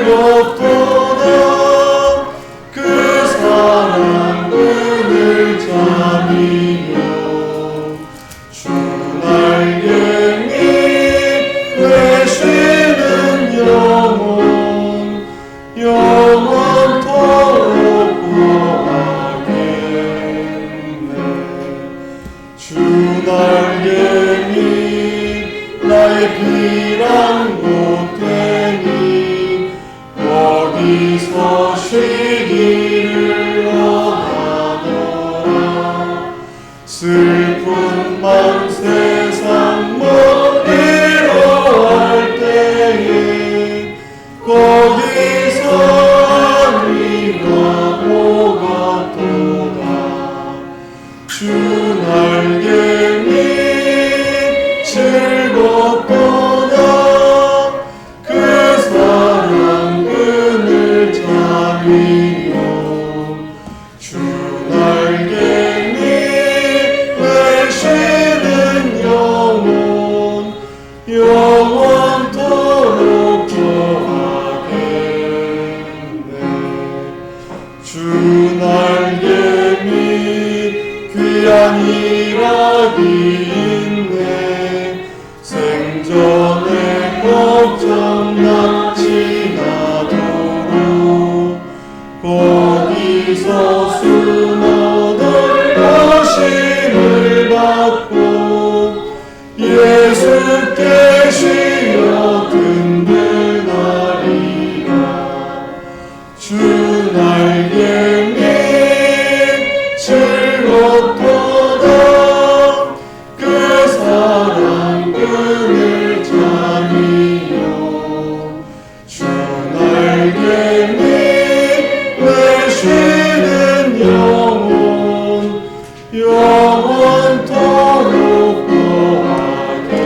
즐겁도다 그 사랑 끈을 잠이며 주 날개 밑 내쉬는 영혼 영원토록 구하겠네 주 날개 밑 나의 피랑곳 되니 거기서 쉬기를 원하노라 슬픈 맘 세상 머리로 할 때에 거기서 네가 오갔도다 주 날개 밑 즐겁도다 그 사랑 끈을 잠이며 주 날개 밑 내쉬는 영혼 영원토록 거하겠네 주 날개 밑 귀한 일하기 있네 생전에 걱정 낳지 나도록 거기서 수모들 오심을 받고 예수께 쉬어 든든하리라 주 날개 밑 즐겁도다 그 사랑 끈을 잠이며 주 날개 밑 내쉬는 영혼 영원토록 거하겠네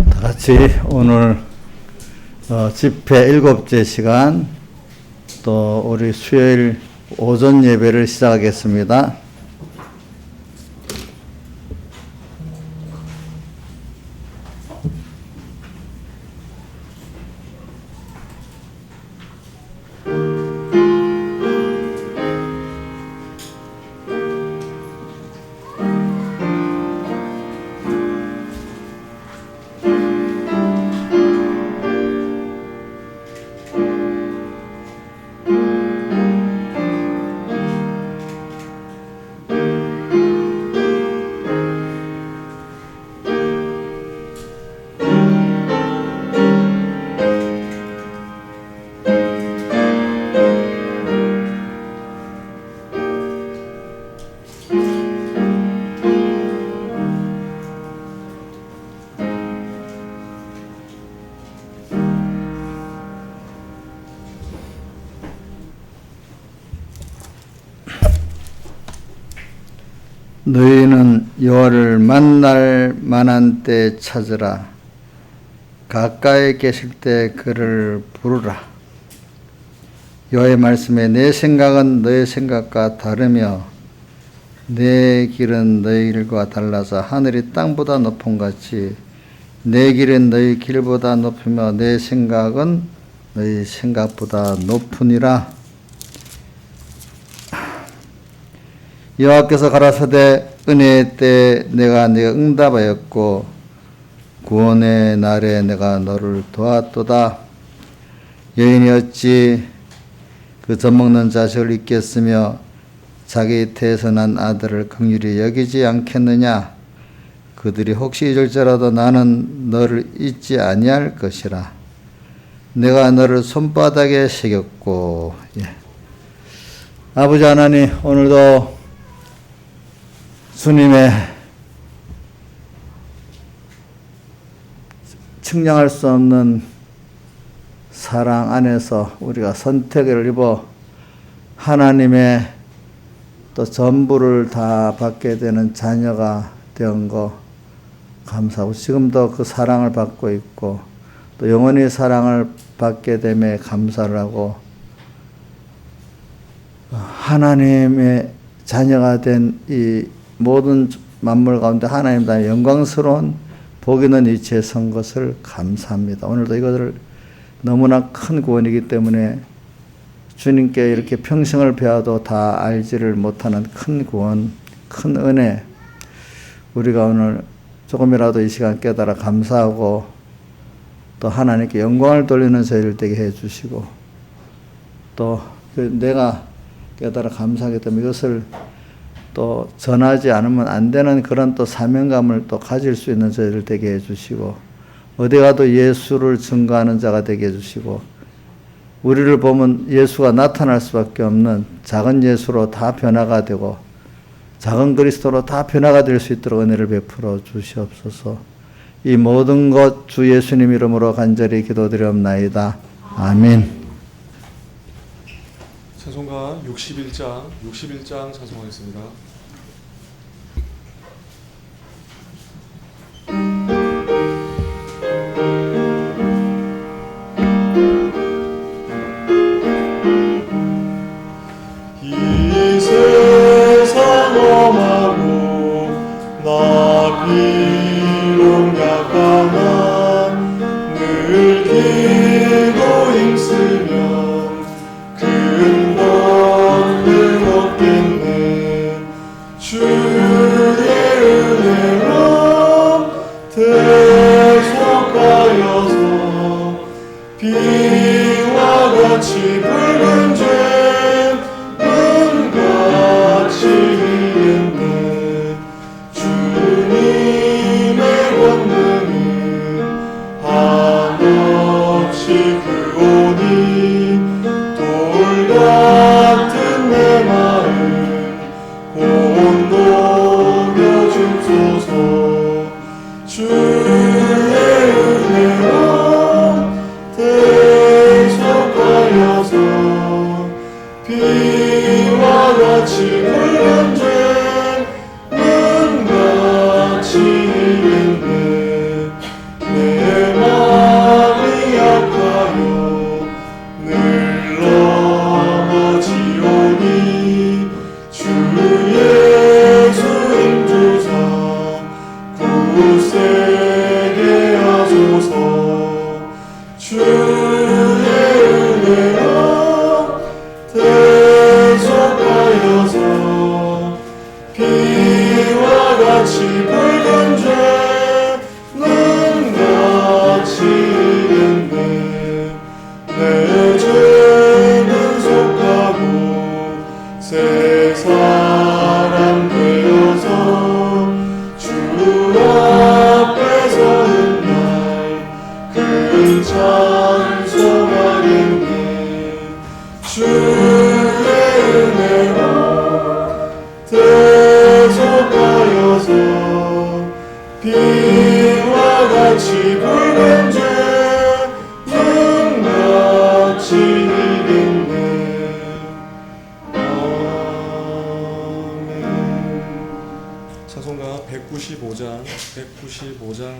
다 같이 오늘 집회 7째 시간 또 우리 수요일 오전 예배를 시작하겠습니다. 너희는 여호와를 만날 만한 때 찾으라. 가까이 계실 때 그를 부르라. 여호와의 말씀에 내 생각은 너의 생각과 다르며 내 길은 너희 길과 달라서 하늘이 땅보다 높은 같이 내 길은 너희 길보다 높으며 내 생각은 너희 생각보다 높으니라. 여호와께서 가라사대 은혜의 때에 내가 네가 응답하였고 구원의 날에 내가 너를 도왔도다. 여인이 어찌 그 젖먹는 자식을 잊겠으며 자기 태에서 난 아들을 긍휼히 여기지 않겠느냐. 그들이 혹시 잊을지라도 나는 너를 잊지 아니할 것이라. 내가 너를 손바닥에 새겼고. 아버지 하나님, 오늘도 주님의 측량할 수 없는 사랑 안에서 우리가 선택을 입어 하나님의 또 전부를 다 받게 되는 자녀가 된 거 감사하고, 지금도 그 사랑을 받고 있고 또 영원히 사랑을 받게 됨에 감사를 하고, 하나님의 자녀가 된 이 모든 만물 가운데 하나님 다 영광스러운 복 있는 위치에 선 것을 감사합니다. 오늘도 이것을 너무나 큰 구원이기 때문에 주님께 이렇게 평생을 배워도 다 알지를 못하는 큰 구원, 큰 은혜, 우리가 오늘 조금이라도 이 시간 깨달아 감사하고 또 하나님께 영광을 돌리는 저희를 되게 해주시고, 또 내가 깨달아 감사하기 때문에 이것을 또 전하지 않으면 안 되는 그런 또 사명감을 또 가질 수 있는 저희를 되게 해주시고, 어디 가도 예수를 증거하는 자가 되게 해주시고, 우리를 보면 예수가 나타날 수밖에 없는 작은 예수로 다 변화가 되고 작은 그리스도로 다 변화가 될 수 있도록 은혜를 베풀어 주시옵소서. 이 모든 것 주 예수님 이름으로 간절히 기도드리옵나이다. 아멘. 찬송가 61장 찬송하겠습니다. 이 세상 험하고 나 비록 약하나 늘 기도 힘쓰면 큰 것을 얻겠네. 주의 은혜로 대속하여서 비와 같이 붉은 죄 눈같이 이겼네. 주님의 권능이 한없이 크오니 돌 같은 내 마음 곧 녹여주소서. 주의 은혜로 대속하여서 비와 같이 붉은 죄 눈같이 이겼네. 내 마음이 약하여 늘 넘어지오니 주 예수 힘주사 굳세게 하소서. 주의 은혜로 대속하여서 비와 같이 붉은 죄 눈같이 이겼네. 내 죄는 속하고 새 사람 되어서 주 앞에 서는 날 큰 찬송하겠네. 주의 은혜로 대속하여서 비와 같이 붉은 죄 눈같이 이겼네. 아멘. 찬송가 195장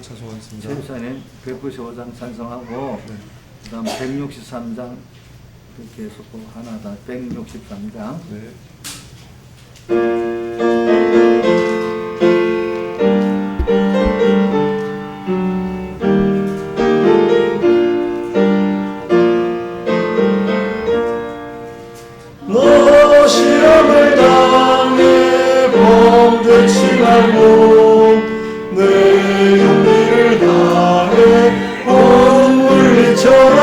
찬송하겠습니다. 최우사님 195장 찬송하고 그 다음 163장 계속 하나다. 163장. 네. 너 시험을 당해 범죄치 말고 내 용기를 다해 온 물리쳐라.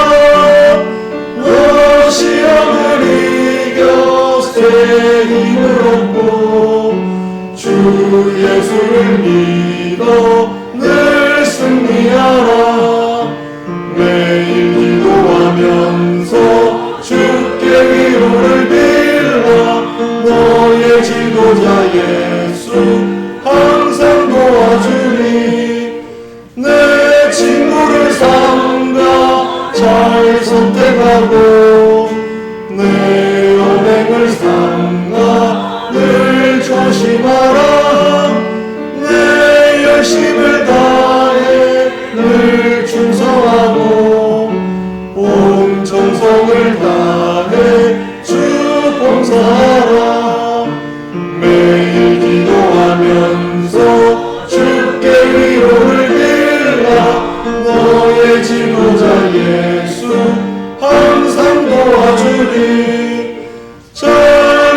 너 시험을 이겨 새 힘을 얻고 주 예수를 믿어 늘 승리하라. 매일 기도하면서 주께 위로를 빌라. 너의 지도자 예수 항상 도와주니 내 친구를 삼가 잘 선택하고 내 언행을 삼가 늘 감사하라. 매일 기도하면서 주께 위로를 빌라. 너의 지도자 예수 항상 도와주리. 잘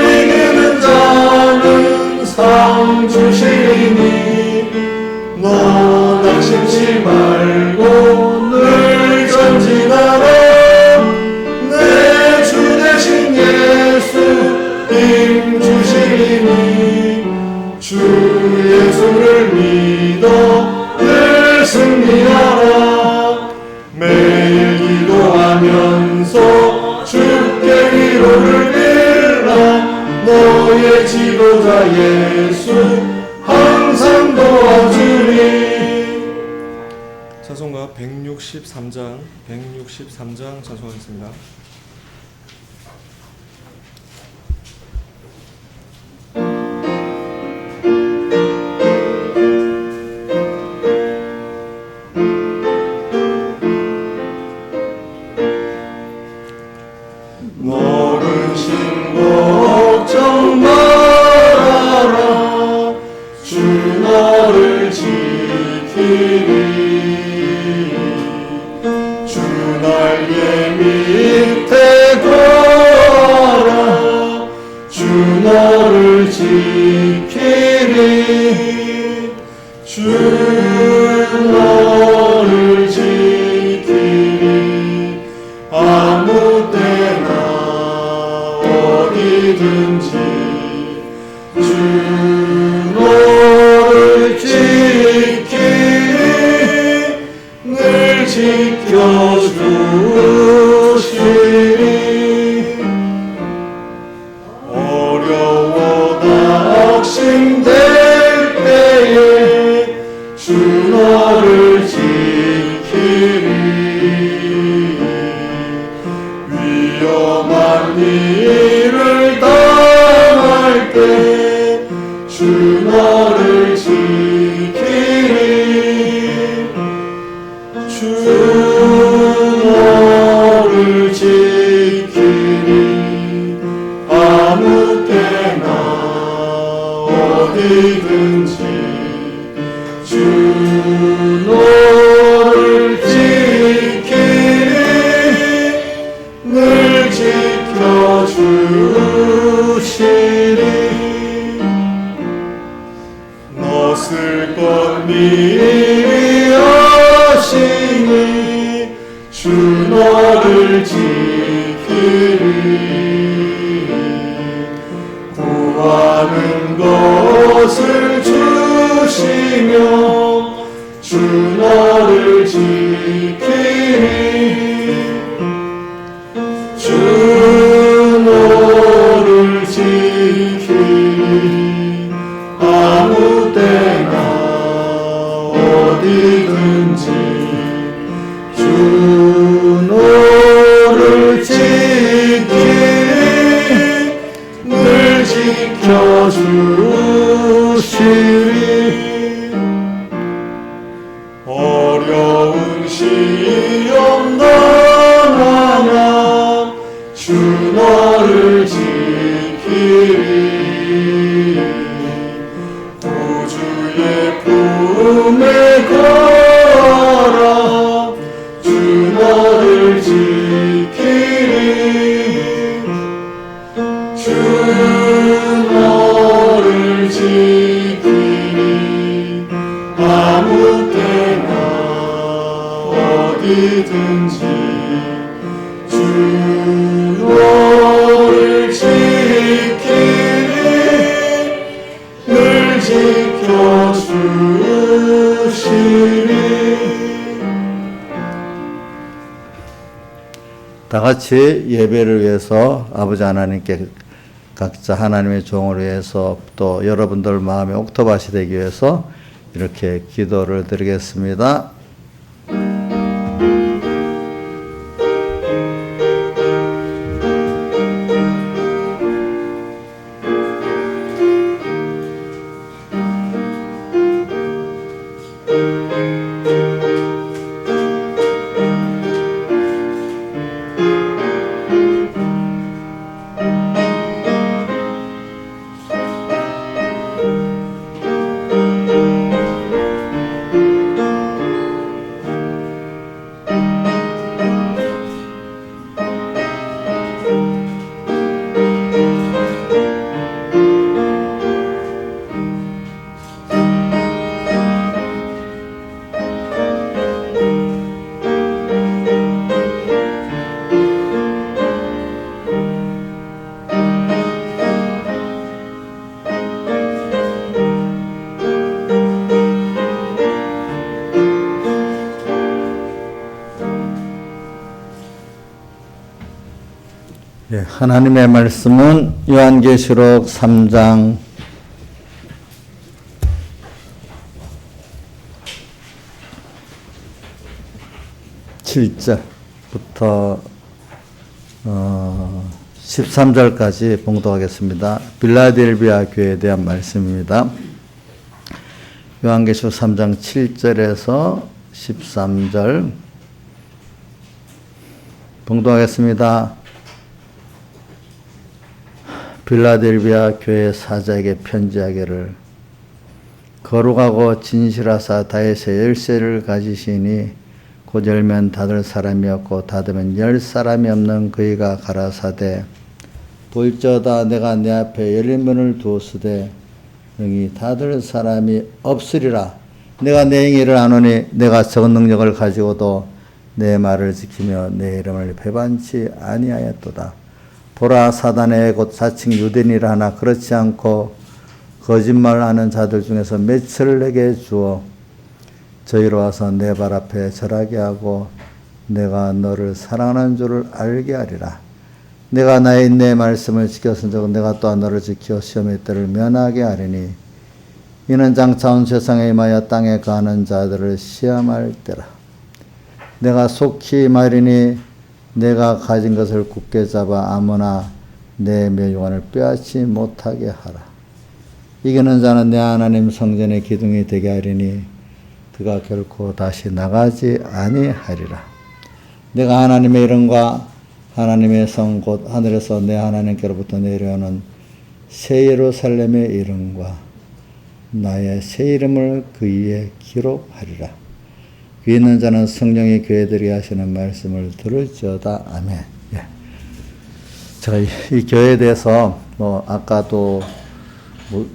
이기는 자는 상 주시리니 너 낙심치 말고 늘 전진하라. 내 주 대신 예수 힘 주시리니 주 예수를 믿어 늘 승리하라. 매일 기도하면서 주께 위로를 빌라. 너의 지도자 예수 항상 도와주리. 찬송가 163장 찬송하겠습니다. 어르신 걱정 말아라. 주 너를 지키리. 주 날개 밑에 거라. 주 너를 지키리. 주 너를 지키리. 아무 때나 어디든지 주 너를 지키리. 늘 지켜주시리. 어려워 낙심될 때에 주 너를 지키리. 위험한 일을 당할 때 주 너를 지키리. 주 너를 지키리. 아무 때나 어디든지 주 너를 지키리. 늘 지켜주시리. 너 쓸 것 미리 아시니 주 너를 지키리. 구하는 것을 주시며 주 너를 지키리. 주 너를 지키리. 아무 때나 어디든지 주 너를 지키리. 늘 지켜주시리. 어려운 시험 당하면 주 너를 지키리. 구주의 품에 거라. 주 너를 지키리. 주 너를 지키리. 아무 때나 어디든지 주 너를 지키리. 늘 지켜주시리. 다 같이 예배를 위해서 아버지 하나님께 각자 하나님의 종을 위해서 또 여러분들 마음의 옥토밭이 되기 위해서 이렇게 기도를 드리겠습니다. 예, 하나님의 말씀은 요한계시록 3장 7절부터 13절까지 봉독하겠습니다. 빌라델비아 교회에 대한 말씀입니다. 요한계시록 3장 7절에서 13절 봉독하겠습니다. 빌라델비아 교회 사자에게 편지하기를 거룩하고 진실하사 다윗의 열쇠를 가지시니 곧 열면 닫을 사람이 없고 닫으면 열 사람이 없는 그이가 가라사대 볼지어다 내가 내 앞에 열린 문을 두었으되 능히 닫을 사람이 없으리라. 내가 내 행위를 아노니 내가 적은 능력을 가지고도 내 말을 지키며 내 이름을 배반치 아니하였도다. 보라 사단의 곧 자칭 유대인이라 하나 그렇지 않고 거짓말하는 자들 중에서 맺을 내게 주어 저희로 와서 내 발 앞에 절하게 하고 내가 너를 사랑하는 줄을 알게 하리라. 내가 나의 내 말씀을 지켰은즉 내가 또한 너를 지켜 시험의 때를 면하게 하리니 이는 장차 온 세상에 임하여 땅에 거하는 자들을 시험할 때라. 내가 속히 말이니 내가 가진 것을 굳게 잡아 아무나 내 멸관을 빼앗지 못하게 하라. 이기는 자는 내 하나님 성전의 기둥이 되게 하리니 그가 결코 다시 나가지 아니하리라. 내가 하나님의 이름과 하나님의 성 곧 하늘에서 내 하나님께로부터 내려오는 새 예루살렘의 이름과 나의 새 이름을 그 위에 기록하리라. 귀 있는 자는 성령이 교회들이 하시는 말씀을 들을지어다. 아멘. 예. 제가 이 교회에 대해서 아까도 그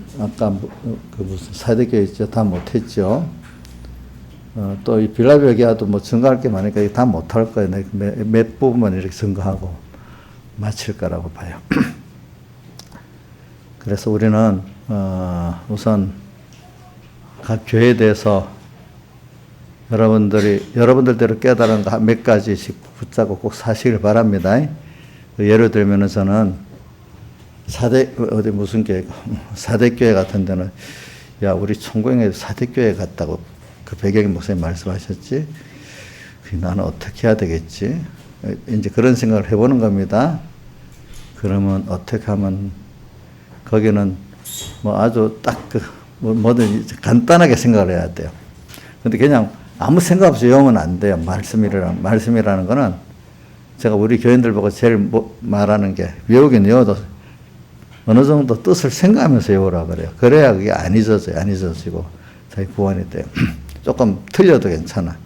무슨 사대교회 있죠. 다 못했죠. 또 이 빌라델비아도 증거할 게 많으니까 다 못할 거예요. 몇 부분만 이렇게 증거하고 마칠 거라고 봐요. 그래서 우리는 우선 각 교회에 대해서 여러분들대로 깨달은 거 몇 가지씩 붙잡고 꼭 사시길 바랍니다. 예를 들면은 저는 무슨 교회, 사대교회 같은 데는 야, 우리 총공에 사대교회 갔다고 그 배경의 목사님 말씀하셨지? 나는 어떻게 해야 되겠지? 이제 그런 생각을 해보는 겁니다. 그러면 어떻게 하면 거기는 아주 딱 뭐든 간단하게 생각을 해야 돼요. 근데 그냥 아무 생각 없이 외우면 안 돼요. 말씀이라는 거는 제가 우리 교인들 보고 제일 말하는 게 외우긴 외워도 어느 정도 뜻을 생각하면서 외우라 그래요. 그래야 그게 안 잊어지고 자기 구원이 돼요. 조금 틀려도 괜찮아.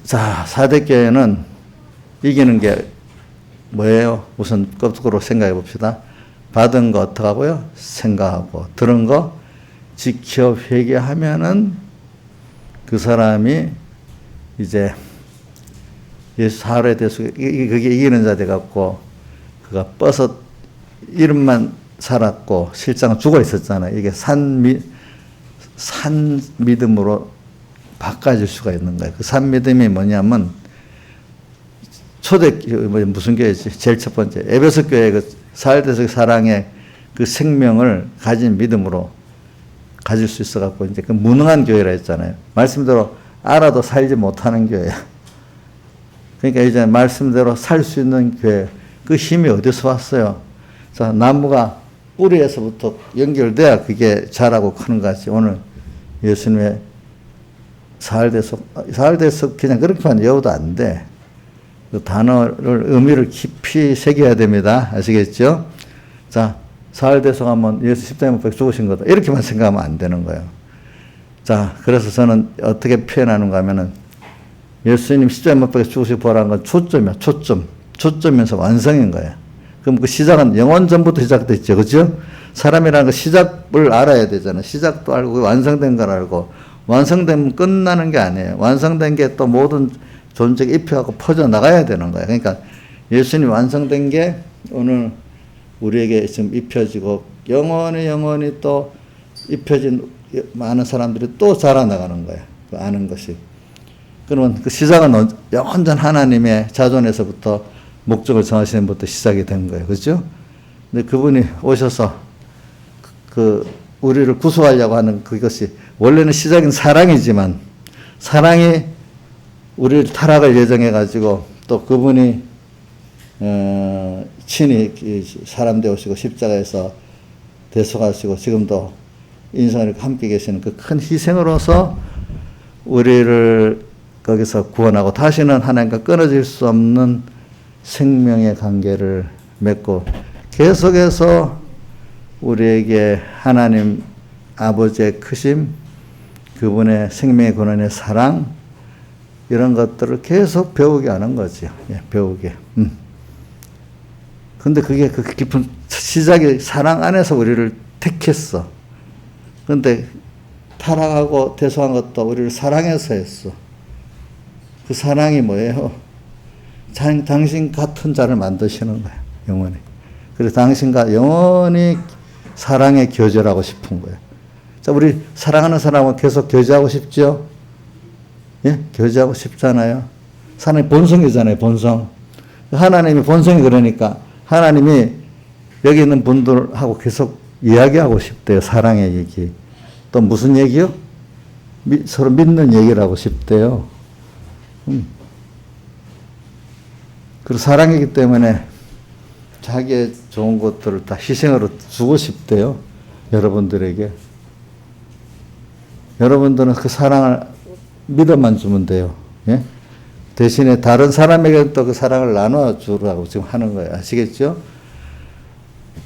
자, 사대교회는 이기는 게 뭐예요? 우선 거꾸로 생각해 봅시다. 받은 거 어떻게 하고요? 생각하고 들은 거 지켜 회개하면은 그 사람이 이제 예수 사흘에 대해서 그게 이기는 자 돼갖고 그가 버섯 이름만 살았고 실상은 죽어 있었잖아요. 이게 산 믿음으로 바꿔질 수가 있는 거예요. 그 산 믿음이 뭐냐면 무슨 교회지? 제일 첫 번째 에베소 교회 그 사흘대속 사랑의 그 생명을 가진 믿음으로 가질 수 있어갖고 이제 그 무능한 교회라 했잖아요. 말씀대로 알아도 살지 못하는 교회야. 그러니까 이제 말씀대로 살 수 있는 교회. 그 힘이 어디서 왔어요? 자, 나무가 뿌리에서부터 연결돼야 그게 자라고 크는 것 같이 오늘 예수님의 사흘대속 그냥 그렇게만 외워도 안 돼. 그 단어를 의미를 깊이 새겨야 됩니다. 아시겠죠? 자, 사흘대속 하면 예수 십자가에 못 박혀 죽으신 거다. 이렇게만 생각하면 안 되는 거예요. 자, 그래서 저는 어떻게 표현하는가 하면은 예수님 십자가에 못 박혀 죽으시고 부활한 건 초점이야. 초점이면서 완성인 거예요. 그럼 그 시작은 영원 전부터 시작됐죠. 그죠? 사람이라는 거 시작을 알아야 되잖아요. 시작도 알고 완성된 걸 알고 완성되면 끝나는 게 아니에요. 완성된 게 또 모든 존재가 입혀갖고 퍼져나가야 되는 거예요. 그러니까 예수님 완성된 게 오늘 우리에게 지금 입혀지고 영원히 또 입혀진 많은 사람들이 또 자라나가는 거예요. 그 아는 것이. 그러면 그 시작은 영원전 하나님의 자존에서부터 목적을 정하시는 것부터 시작이 된 거예요. 그렇죠? 근데 그분이 오셔서 우리를 구속하려고 하는 그것이 원래는 시작은 사랑이지만 사랑이 우리를 타락을 예정해 가지고 또 그분이 친히 사람 되오시고 십자가에서 대속하시고 지금도 인생을 함께 계시는 그 큰 희생으로서 우리를 거기서 구원하고 다시는 하나님과 끊어질 수 없는 생명의 관계를 맺고 계속해서 우리에게 하나님 아버지의 크심, 그분의 생명의 근원의 사랑 이런 것들을 계속 배우게 하는 거죠. 예, 배우게. 근데 그게 그 깊은 시작이 사랑 안에서 우리를 택했어. 근데 타락하고 대소한 것도 우리를 사랑해서 했어. 그 사랑이 뭐예요? 당신 같은 자를 만드시는 거예요. 영원히. 그래서 당신과 영원히 사랑에 교제하고 싶은 거예요. 자, 우리 사랑하는 사람은 계속 교제하고 싶죠? 예? 교제하고 싶잖아요. 사람이 본성이잖아요, 본성. 하나님이 본성이 그러니까 하나님이 여기 있는 분들하고 계속 이야기하고 싶대요. 사랑의 얘기. 또 무슨 얘기요? 서로 믿는 얘기를 하고 싶대요. 그리고 사랑이기 때문에 자기의 좋은 것들을 다 희생으로 주고 싶대요. 여러분들에게. 여러분들은 그 사랑을 믿어만 주면 돼요. 예? 대신에 다른 사람에게 또 그 사랑을 나눠주라고 지금 하는 거예요. 아시겠죠?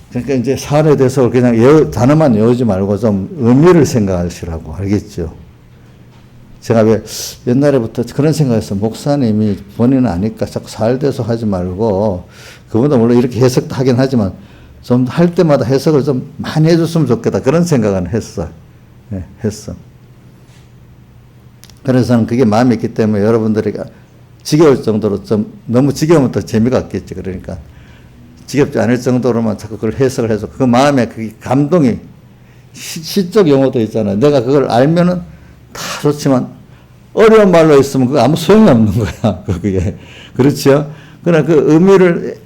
그러니까 이제 사안에 대해서 그냥 단어만 외우지 말고 좀 의미를 생각하시라고. 알겠죠? 제가 왜 옛날에부터 그런 생각했어요. 목사님이 본인은 아니까 자꾸 사활대소 하지 말고, 그분도 물론 이렇게 해석하긴 하지만 좀 할 때마다 해석을 좀 많이 해줬으면 좋겠다. 그런 생각은 했어. 네, 했어. 그래서 저는 그게 마음에 있기 때문에 여러분들에게 지겨울 정도로 좀 너무 지겨우면 또 재미가 없겠지. 그러니까 지겹지 않을 정도로만 자꾸 그걸 해석을 해서 그 마음에 그 감동이 시적 용어도 있잖아요. 내가 그걸 알면은 다 좋지만 어려운 말로 있으면 그거 아무 소용이 없는 거야. 그게. 그렇죠? 그러나 그 의미를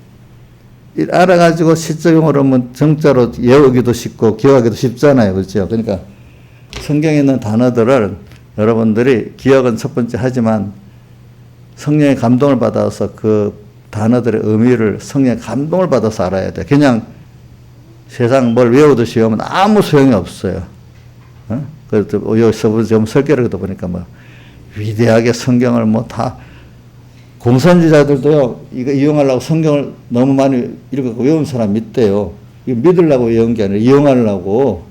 알아가지고 시적 용어로 하면 정자로 외우기도 쉽고 기억하기도 쉽잖아요. 그렇죠? 그러니까 성경에 있는 단어들을 여러분들이 기억은 첫 번째 하지만 성령의 감동을 받아서 그 단어들의 의미를 성령의 감동을 받아서 알아야 돼. 그냥 세상 뭘 외우듯이 외우면 아무 소용이 없어요. 어? 그래서 여기서 좀 설계를 하다 보니까 뭐 위대하게 성경을 뭐 다 공산주의자들도요 이거 이용하려고 성경을 너무 많이 읽고 외운 사람 있대요. 이거 믿으려고 외운 게 아니라 이용하려고.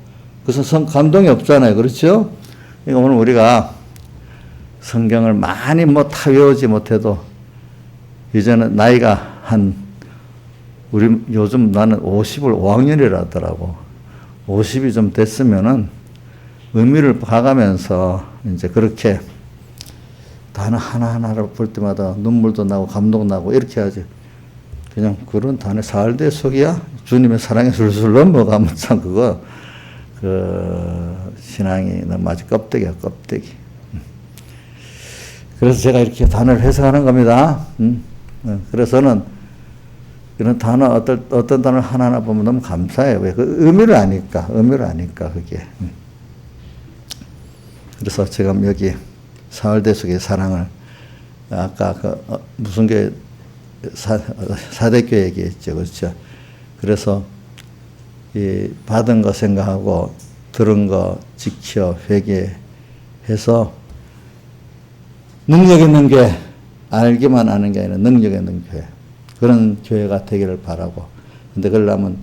그래서 감동이 없잖아요. 그렇죠? 그러니까 오늘 우리가 성경을 많이 뭐 다 외우지 못해도 이제는 나이가 우리 요즘 나는 50을 5학년이라 하더라고. 50이 좀 됐으면은 의미를 봐가면서 이제 그렇게 단어 하나하나를 볼 때마다 눈물도 나고 감동 나고 이렇게 하지. 그냥 그런 단어 사흘대 속이야? 주님의 사랑에 술술 넘어가면 참 그거 신앙이 너무 아주 껍데기야, 껍데기. 그래서 제가 이렇게 단어를 해석하는 겁니다. 그래서는 이런 단어, 어떤 단어를 하나하나 보면 너무 감사해요. 왜? 그 의미를 아니까, 그게. 그래서 지금 여기 사흘대 속의 사랑을, 아까 무슨 교회, 사대교회 얘기했죠. 그렇죠. 그래서 이 받은 거 생각하고 들은 거 지켜 회개해서 능력 있는 교회, 알기만 아는 게 아니라 능력 있는 교회, 그런 교회가 되기를 바라고. 근데 그러려면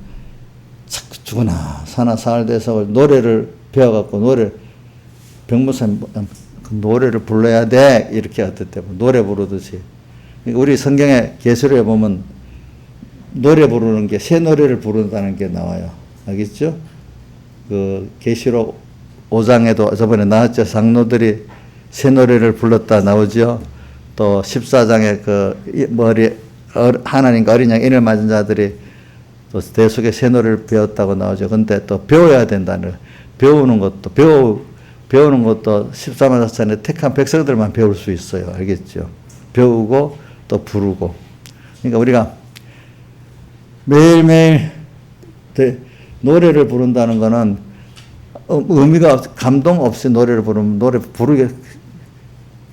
자꾸 죽으나 사나 사흘대서 노래를 배워갖고 병무사님 노래를 불러야 돼 이렇게 어떻게 노래 부르듯이. 우리 성경의 계시록에 보면 노래 부르는 게 새 노래를 부른다는 게 나와요. 알겠죠? 그 계시록 5장에도 저번에 나왔죠. 장로들이 새 노래를 불렀다 나오죠. 또 14장에 하나님과 어린 양 인을 맞은 자들이 또 대속의 새 노래를 배웠다고 나오죠. 근데 또 배워야 된다는, 배우는 것도 배우는 것도 14만 4천의 택한 백성들만 배울 수 있어요. 알겠죠? 배우고 또 부르고. 그러니까 우리가 매일매일 노래를 부른다는 거는 의미가 감동 없이 노래를 부르면 노래 부르게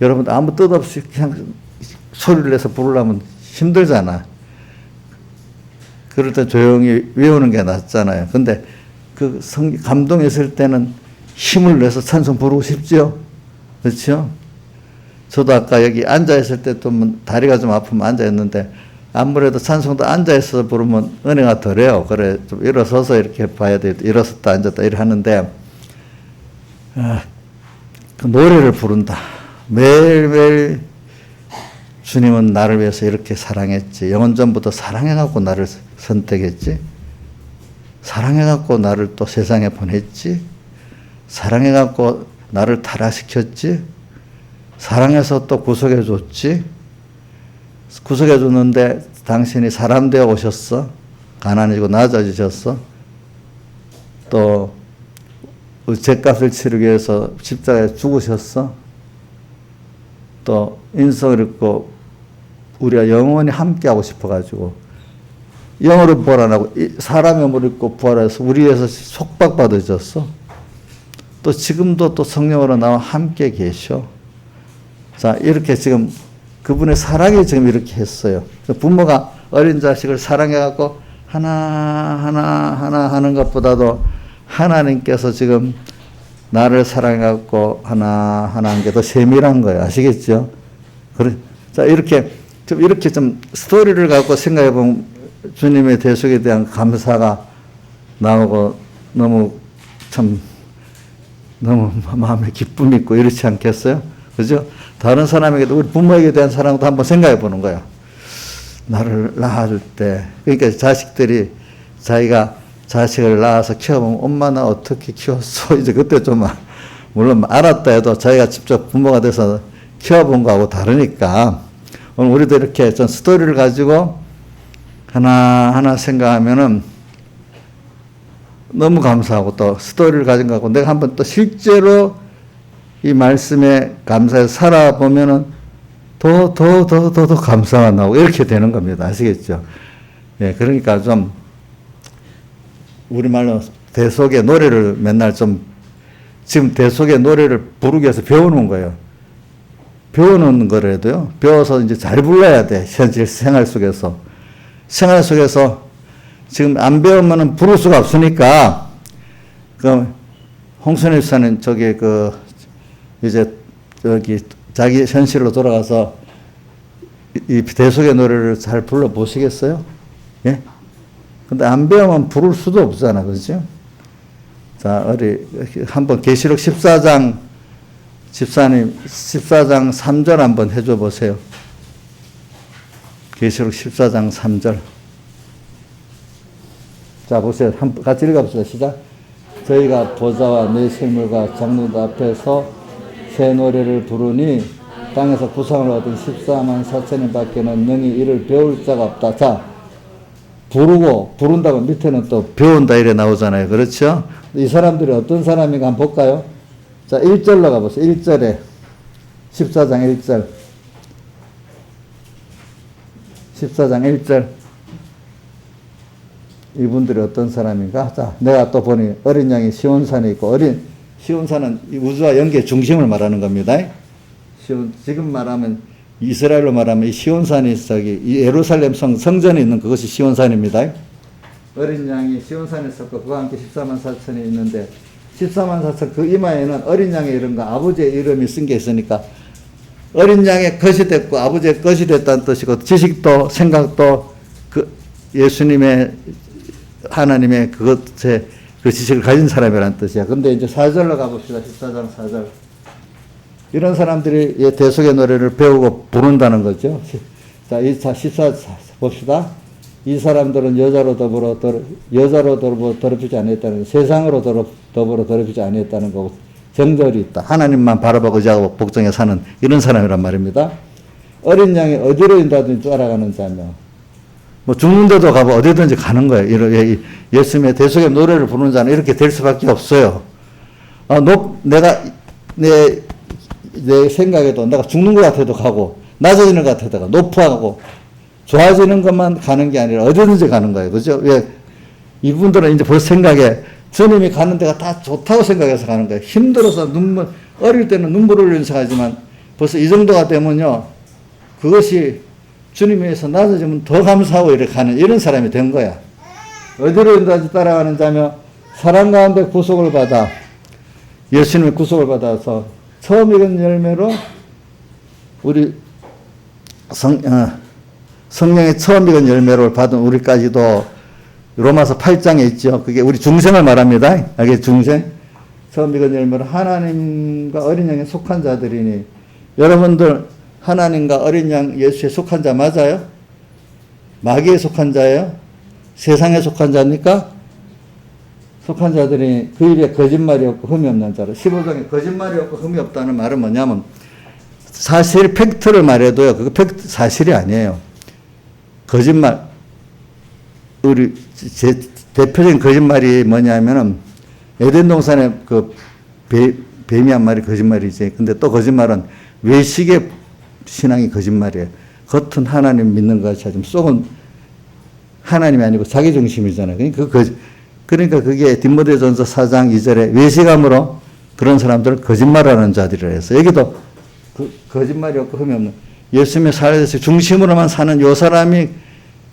여러분 아무 뜻 없이 그냥 소리를 내서 부르려면 힘들잖아. 그럴 때 조용히 외우는 게 낫잖아요. 근데 그 감동했을 때는 힘을 내서 찬송 부르고 싶죠? 그렇죠? 저도 아까 여기 앉아있을 때 또 다리가 좀 아프면 앉아있는데 아무래도 찬송도 앉아있어서 부르면 은혜가 덜해요. 그래, 좀 일어서서 이렇게 봐야 돼. 일어섰다 앉았다 이렇게 하는데, 그 노래를 부른다. 매일매일 주님은 나를 위해서 이렇게 사랑했지. 영원전부터 사랑해갖고 나를 선택했지. 사랑해갖고 나를 또 세상에 보냈지. 사랑해갖고 나를 타락시켰지. 사랑해서 또 구속해줬지. 구속해줬는데 당신이 사람 되어 오셨어. 가난해지고 낮아지셨어. 또 죄값을 치르기 위해서 십자가에 죽으셨어. 또 인성을 입고 우리가 영원히 함께하고 싶어가지고 영으로 부활하고 사람의 몸을 입고 부활해서 우리 위해서 속박받으셨어. 또 지금도 또 성령으로 나와 함께 계셔. 자, 이렇게 지금 그분의 사랑이 지금 이렇게 했어요. 부모가 어린 자식을 사랑해갖고 하나 하는 것보다도 하나님께서 지금 나를 사랑해갖고 하나 하는 게 더 세밀한 거예요. 아시겠죠? 그래. 자, 이렇게 좀 스토리를 갖고 생각해 보면 주님의 대속에 대한 감사가 나오고 너무 마음에 기쁨이 있고 이렇지 않겠어요? 그죠? 다른 사람에게도 우리 부모에게 대한 사랑도 한번 생각해 보는 거야. 나를 낳아줄 때. 그러니까 자식들이 자기가 자식을 낳아서 키워보면 엄마 나 어떻게 키웠어? 이제 그때 좀 물론 알았다 해도 자기가 직접 부모가 돼서 키워본 거하고 다르니까 오늘 우리도 이렇게 전 스토리를 가지고 하나하나 생각하면은 너무 감사하고 또 스토리를 가진 거 같고 내가 한번 또 실제로 이 말씀에 감사해서 살아보면은 더 감사가 나오고 이렇게 되는 겁니다. 아시겠죠? 예, 그러니까 좀 우리말로 대속의 노래를 맨날 지금 대속의 노래를 부르기 위해서 배우는 거예요. 배우는 거라도요. 배워서 이제 잘 불러야 돼. 현실 생활 속에서. 생활 속에서 지금 안 배우면은 부를 수가 없으니까, 홍순일 씨는 이제 자기 현실로 돌아가서 이 대속의 노래를 잘 불러보시겠어요? 예? 근데 안 배우면 부를 수도 없잖아. 그렇죠? 자, 한번 계시록 14장, 집사님 14장 3절 한번 해줘 보세요. 계시록 14장 3절. 자, 보세요. 같이 읽어봅시다. 시작. 저희가 보좌와 내 생물과 장로들 앞에서 새 노래를 부르니 땅에서 구상을 얻은 14만 4천인 밖에는 능히 이를 배울 자가 없다. 자, 부른다고 밑에는 또 배운다 이래 나오잖아요. 그렇죠? 이 사람들이 어떤 사람인가 한번 볼까요? 자, 1절로 가보세요. 1절에 14장 1절 14장 1절 이분들이 어떤 사람인가? 자, 내가 또 보니 어린 양이 시온산에 있고 시온산은 우주와 연계의 중심을 말하는 겁니다. 지금 말하면 이스라엘로 말하면 이 시온산이 이 예루살렘 성전에 있는 그것이 시온산입니다. 어린 양이 시온산에 있었고 그와 함께 14만 4천이 있는데 14만 4천 그 이마에는 어린 양의 이름과 아버지의 이름이 쓴 게 있으니까 어린 양의 것이 됐고 아버지의 것이 됐다는 뜻이고 지식도 생각도 그 예수님의 하나님의 그것에 그 지식을 가진 사람이라는 뜻이야. 근데 이제 4절로 가봅시다. 14장 4절. 이런 사람들이 대속의 노래를 배우고 부른다는 거죠. 자, 14 봅시다. 이 사람들은 여자로 더불어 더럽히지 아니했다는 세상으로 더불어 더럽히지 아니했다는 거고 정절이 있다. 하나님만 바라보고 의지하고 복종해 사는 이런 사람이란 말입니다. 어린 양이 어디로 인도하든지 쫓아가는 자며 뭐 죽는데도 가고 어디든지 가는 거예요. 예수님의 대속의 노래를 부르는 자는 이렇게 될 수밖에 없어요. 내가 내 생각에도 내가 죽는 것 같아도 가고, 낮아지는 것 같아도 가고, 높아가고, 좋아지는 것만 가는 게 아니라 어디든지 가는 거예요. 그죠? 왜? 이분들은 이제 벌써 생각에 주님이 가는 데가 다 좋다고 생각해서 가는 거예요. 힘들어서 어릴 때는 눈물 흘리는 척하지만 벌써 이 정도가 되면요. 그것이 주님 위해서 낮아지면 더 감사하고 이렇게 가는 이런 사람이 된 거야. 어디로 따라가는 자며 사랑 가운데 구속을 받아 예수님의 구속을 받아서 처음 익은 열매로 우리 성령의 처음 익은 열매를 받은 우리까지도 로마서 8장에 있죠. 그게 우리 중생을 말합니다. 알겠죠? 중생. 처음 익은 열매로 하나님과 어린 양에 속한 자들이니 여러분들 하나님과 어린 양 예수에 속한 자 맞아요? 마귀에 속한 자예요? 세상에 속한 자입니까? 속한 자들이 그 일에 거짓말이 없고 흠이 없는 자로 15장에 거짓말이 없고 흠이 없다는 말은 뭐냐면 사실 팩트를 말해도요. 그거 팩트 사실이 아니에요. 거짓말 우리 제 대표적인 거짓말이 뭐냐면은 에덴 동산에 그 뱀이 한 마리 거짓말이지. 근데 또 거짓말은 외식의 신앙이 거짓말이에요. 겉은 하나님 믿는 것 같이 하지만 속은 하나님이 아니고 자기 중심이잖아요. 그러니까 그게 디모데전서 4장 2절에 외식함으로 그런 사람들을 거짓말하는 자들이라 해서 여기도 거짓말이 없고 흠이 없는 예수님의 살아서 중심으로만 사는 요 사람이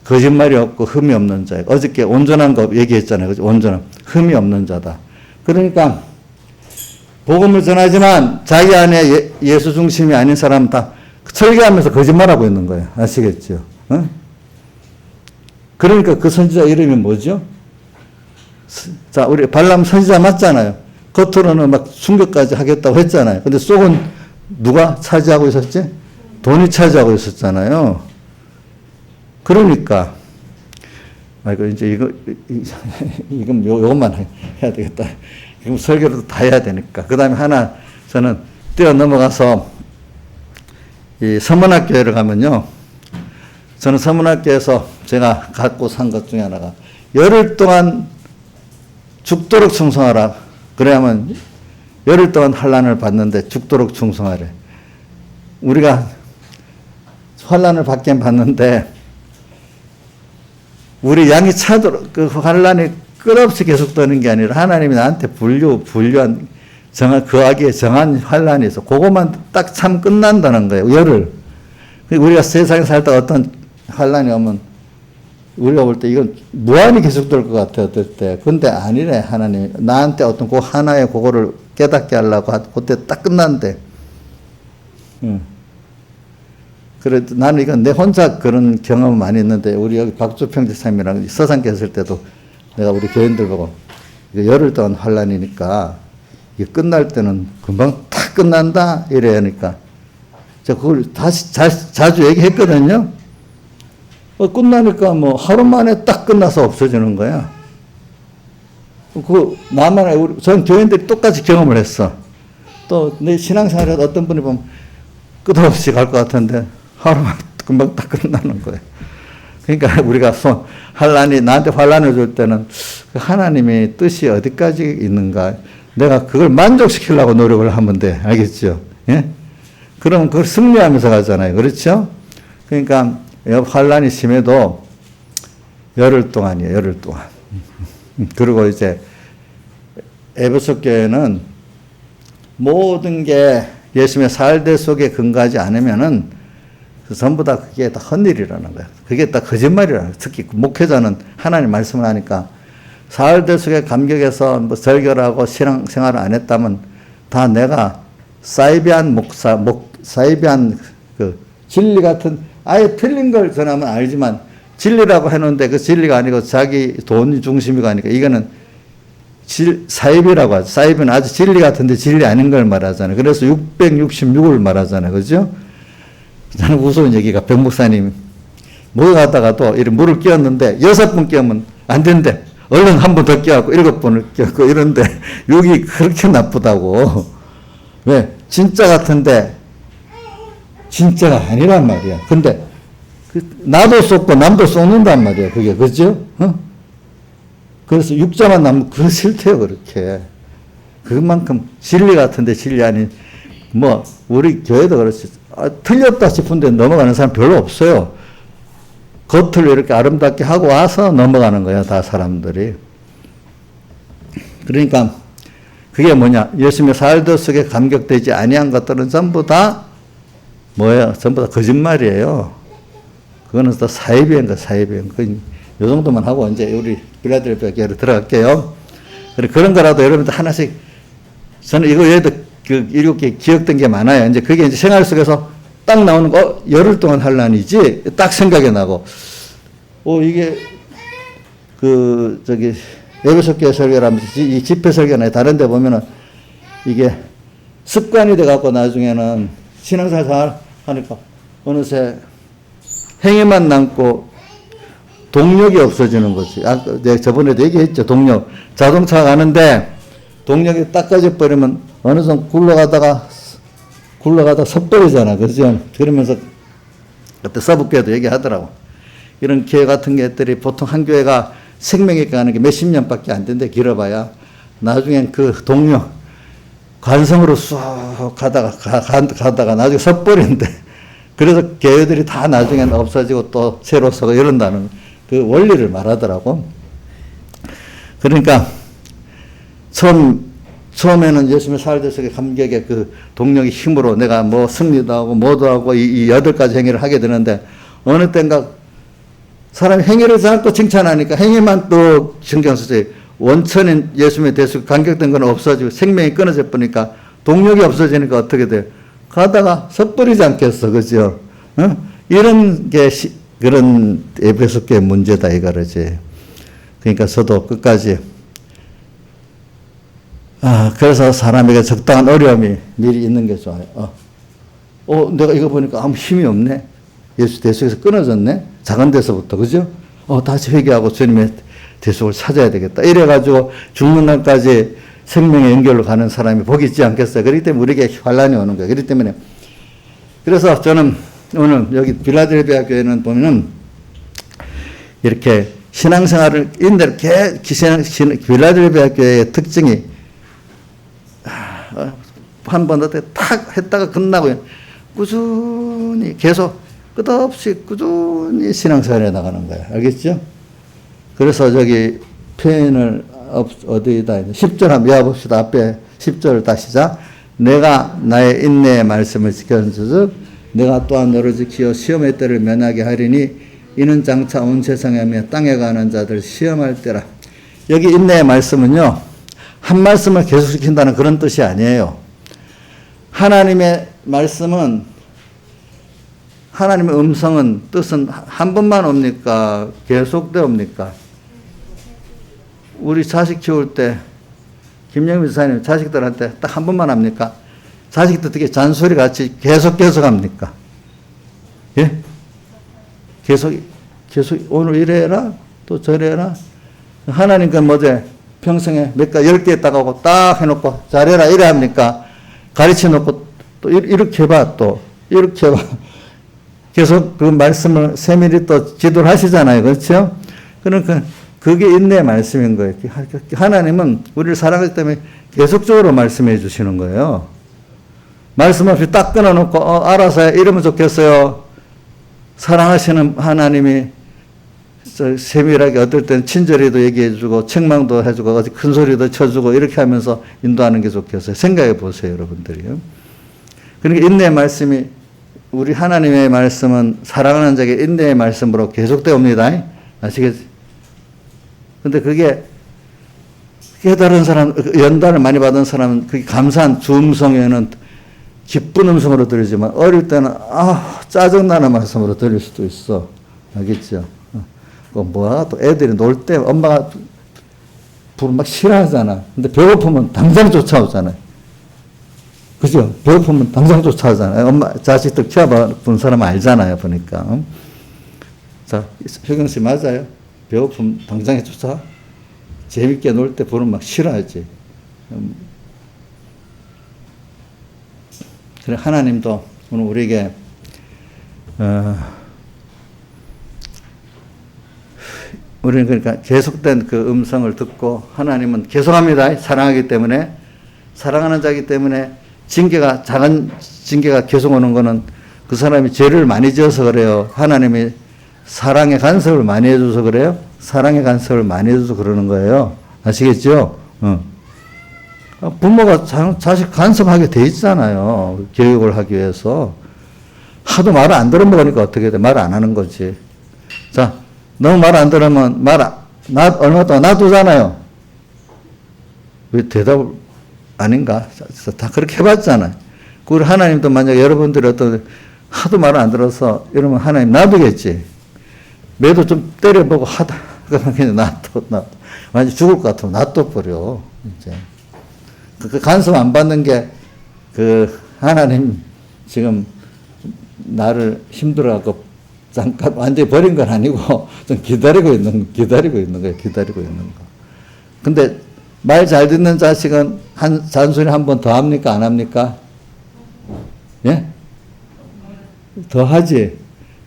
거짓말이 없고 흠이 없는 자예요. 어저께 온전한 거 얘기했잖아요. 그죠? 온전한 흠이 없는 자다. 그러니까 복음을 전하지만 자기 안에 예수 중심이 아닌 사람 다 설교하면서 거짓말하고 있는 거예요. 아시겠죠? 어? 그러니까 그 선지자 이름이 뭐죠? 자, 우리 발람 선지자 맞잖아요. 겉으로는 막 순교까지 하겠다고 했잖아요. 근데 속은 누가 차지하고 있었지? 돈이 차지하고 있었잖아요. 그러니까, 이제 요것만 해야 되겠다. 그럼 설교를 다 해야 되니까. 그 다음에 하나, 저는 뛰어 넘어가서, 이 서문학교를 가면요. 저는 서문학교에서 제가 갖고 산 것 중에 하나가, 열흘 동안 죽도록 충성하라. 그래야만, 열흘 동안 환난을 받는데 죽도록 충성하래. 우리가 환난을 받긴 받는데, 우리 양이 차도록 그 환란이 끝없이 계속되는 게 아니라 하나님이 나한테 분류한 그 악에 정한 환란이 있어. 그것만 딱 참 끝난다는 거예요. 열흘. 우리가 세상에 살다 어떤 환란이 오면 우리가 볼 때 이건 무한히 계속될 것 같아요. 어떨 때. 근데 아니래. 하나님 나한테 어떤 그 하나의 그거를 깨닫게 하려고 그때 딱 끝난대. 그래도 나는 이건 내 혼자 그런 경험은 많이 있는데, 우리 여기 박주평 지사님이랑 서산께 있을 때도 내가 우리 교인들 보고, 이거 열흘 동안 환란이니까, 이게 끝날 때는 금방 탁 끝난다? 이래 하니까, 제가 그걸 다시 자주 얘기했거든요. 끝나니까 뭐 하루 만에 딱 끝나서 없어지는 거야. 나만의, 전 교인들이 똑같이 경험을 했어. 또 내 신앙생활에서 어떤 분이 보면 끝없이 갈 것 같은데, 하루만 금방 딱 끝나는 거예요. 그러니까 우리가 나한테 환란을 줄 때는 그 하나님의 뜻이 어디까지 있는가. 내가 그걸 만족시키려고 노력을 하면 돼. 알겠죠? 예? 그러면 그걸 승리하면서 가잖아요. 그렇죠? 그러니까 환란이 심해도 열흘 동안이에요. 열흘 동안. 그리고 이제 에베소 교회는 모든 게 예수님의 살대 속에 근거하지 않으면은 전부 다 그게 다 헛일이라는 거야. 그게 다 거짓말이라는 거야. 특히 목회자는 하나님 말씀을 하니까 사흘대 속에 감격해서 뭐 절결하고 신앙생활을 안 했다면 다 내가 사이비안 사이비안 그 진리 같은 아예 틀린 걸 전하면 알지만 진리라고 해놓는데 그 진리가 아니고 자기 돈 중심이가 아니까 이거는 사이비라고 하죠. 사이비는 아주 진리 같은데 진리 아닌 걸 말하잖아요. 그래서 666을 말하잖아요. 그죠? 저는 우스운 얘기가 병 목사님 목욕하다가도 이렇게 물을 끼웠는데 6번 끼우면 안 된대. 얼른 한 번 더 끼워갖고 7번을 끼웠고 이런데 6이 그렇게 나쁘다고. 왜? 진짜 같은데 진짜가 아니란 말이야. 근데 나도 쏟고 남도 쏟는단 말이야. 그게 그죠? 그래서 6자만 남으면 그거 싫대요. 그렇게. 그만큼 진리 같은데 진리 아닌, 뭐, 우리 교회도 그렇지. 틀렸다 싶은데 넘어가는 사람 별로 없어요. 겉을 이렇게 아름답게 하고 와서 넘어가는 거예요, 다 사람들이. 그러니까, 그게 뭐냐. 예수님의 사도 속에 감격되지 아니한 것들은 전부 다 뭐예요? 전부 다 거짓말이에요. 그거는 또 사이비인 거, 사이비인 거. 요 정도만 하고 이제 우리 빌라델피아 교회로 들어갈게요. 그런 거라도 여러분들 하나씩, 저는 이거 외에도 그 7개 기억된 게 많아요. 이제 그게 이제 생활 속에서 딱 나오는 거, 열흘 동안 할란이지? 딱 생각이 나고, 이게, 에베소 교회 설교라면서 이 집회 설교나 다른 데 보면은 이게 습관이 돼갖고 나중에는 신앙생활 잘 하니까 어느새 행위만 남고 동력이 없어지는 거지. 내가 저번에도 얘기했죠. 동력. 자동차 가는데 동력이 딱 꺼져버리면 어느 정도 굴러가다가 섣버리잖아. 그죠? 그러면서 그때 서북교회도 얘기하더라고. 이런 교회 같은 것들이 보통 한 교회가 생명이 가는 게 몇십 년밖에 안 된대. 길어봐야. 나중엔 그 동력, 관성으로 쑥 가다가 나중에 섣버린대. 그래서 교회들이 다 나중엔 없어지고 또 새로 서고 이런다는 그 원리를 말하더라고. 그러니까 처음에는 예수님의 사도 속의 감격의 그 동력의 힘으로 내가 뭐 승리도 하고 뭐도 하고 이 8가지 행위를 하게 되는데 어느 때인가 사람이 행위를 자꾸 칭찬하니까 행위만 또 신경 쓰지. 원천인 예수님의 대속 감격된 건 없어지고 생명이 끊어져 버리니까 동력이 없어지니까 어떻게 돼요? 가다가 섣버리지 않겠어. 그죠? 이런 게 그런 에베소 교회 문제다 이거지. 그러니까 저도 끝까지 그래서 사람에게 적당한 어려움이 미리 있는 게 좋아요. 내가 이거 보니까 아무 힘이 없네. 예수 대속에서 끊어졌네. 작은 데서부터. 그죠? 다시 회개하고 주님의 대속을 찾아야 되겠다. 이래가지고 죽는 날까지 생명의 연결로 가는 사람이 복이 있지 않겠어요. 그렇기 때문에 우리에게 환란이 오는 거예요. 그렇기 때문에. 그래서 저는 오늘 여기 빌라델피아 교회는 보면은 이렇게 신앙생활을 인대로 빌라델피아 교회의 특징이 한 번 어때 탁 했다가 끝나고요. 꾸준히 계속 끝없이 꾸준히 신앙생활에 나가는 거예요. 알겠죠? 그래서 저기 표현을 어디다 10절 한번 외워봅시다. 앞에 10절을 다시 시작. 내가 나의 인내의 말씀을 지켰은즉 내가 또한 너를 지키어 시험의 때를 면하게 하리니 이는 장차 온 세상에 하며 땅에 가는 자들 시험할 때라. 여기 인내의 말씀은요. 한 말씀을 계속 지킨다는 그런 뜻이 아니에요. 하나님의 말씀은 하나님의 음성은 뜻은 한 번만 옵니까? 계속돼 옵니까? 우리 자식 키울 때 김영민 지사님 자식들한테 딱 한 번만 합니까? 자식들 어떻게 잔소리 같이 계속 합니까? 예? 계속 오늘 이래라 또 저래라. 하나님 건 뭐지? 평생에 몇 가지 10개 했다가 오고 딱 해놓고 잘해라 이래 합니까? 가르쳐 놓고 또 이렇게 해봐 또 이렇게 해봐. 계속 그 말씀을 세밀히 또 지도를 하시잖아요. 그렇죠? 그러니까 그게 인내의 말씀인 거예요. 하나님은 우리를 사랑하기 때문에 계속적으로 말씀해 주시는 거예요. 말씀 없이 딱 끊어놓고 알아서 해 이러면 좋겠어요. 사랑하시는 하나님이 세밀하게 어떨 때는 친절히도 얘기해 주고 책망도 해주고 어디 큰 소리도 쳐주고 이렇게 하면서 인도하는 게 좋겠어요. 생각해 보세요. 여러분들이요. 그러니까 인내의 말씀이 우리 하나님의 말씀은 사랑하는 자에게 인내의 말씀으로 계속되어 옵니다. 아시겠지? 근데 그게 깨달은 사람, 연단을 많이 받은 사람은 그게 감사한 주 음성에는 기쁜 음성으로 들리지만 어릴 때는 짜증나는 말씀으로 들릴 수도 있어. 알겠죠? 또 애들이 놀 때 엄마가 부르면 막 싫어하잖아. 근데 배고프면 당장 쫓아오잖아요. 그죠? 배고프면 당장 쫓아오잖아요. 엄마, 자식들 키워본 사람 알잖아요. 보니까. 자, 효경 씨 맞아요? 배고프면 당장 쫓아? 재밌게 놀 때 부르면 막 싫어하지. 그래, 하나님도 오늘 우리에게, 우리는 그러니까 계속된 그 음성을 듣고 하나님은 계속합니다. 사랑하기 때문에 사랑하는 자이기 때문에 징계가, 작은 징계가 계속 오는 거는 그 사람이 죄를 많이 지어서 그래요. 하나님이 사랑의 간섭을 많이 해줘서 그래요. 사랑의 간섭을 많이 해줘서 그러는 거예요. 아시겠죠? 부모가 자식 간섭하게 돼 있잖아요. 교육을 하기 위해서. 하도 말을 안 들어먹으니까 어떻게 돼? 말 안 하는 거지. 자, 너무 말 안 들으면 얼마 동안 놔두잖아요. 왜 대답을 아닌가? 다 그렇게 해봤잖아요. 우리 하나님도 만약에 여러분들이 하도 말을 안 들어서 이러면 하나님 놔두겠지. 매도 좀 때려보고 하다. 그냥 놔둬. 완전 죽을 것 같으면 놔둬버려. 이제. 그 간섭 안 받는 게 하나님 지금 나를 힘들어하고 잠깐 완전히 버린 건 아니고 좀 기다리고 있는 거예요. 기다리고 있는 거. 근데 말 잘 듣는 자식은 잔소리 한 번 더 합니까? 안 합니까? 예? 더 하지.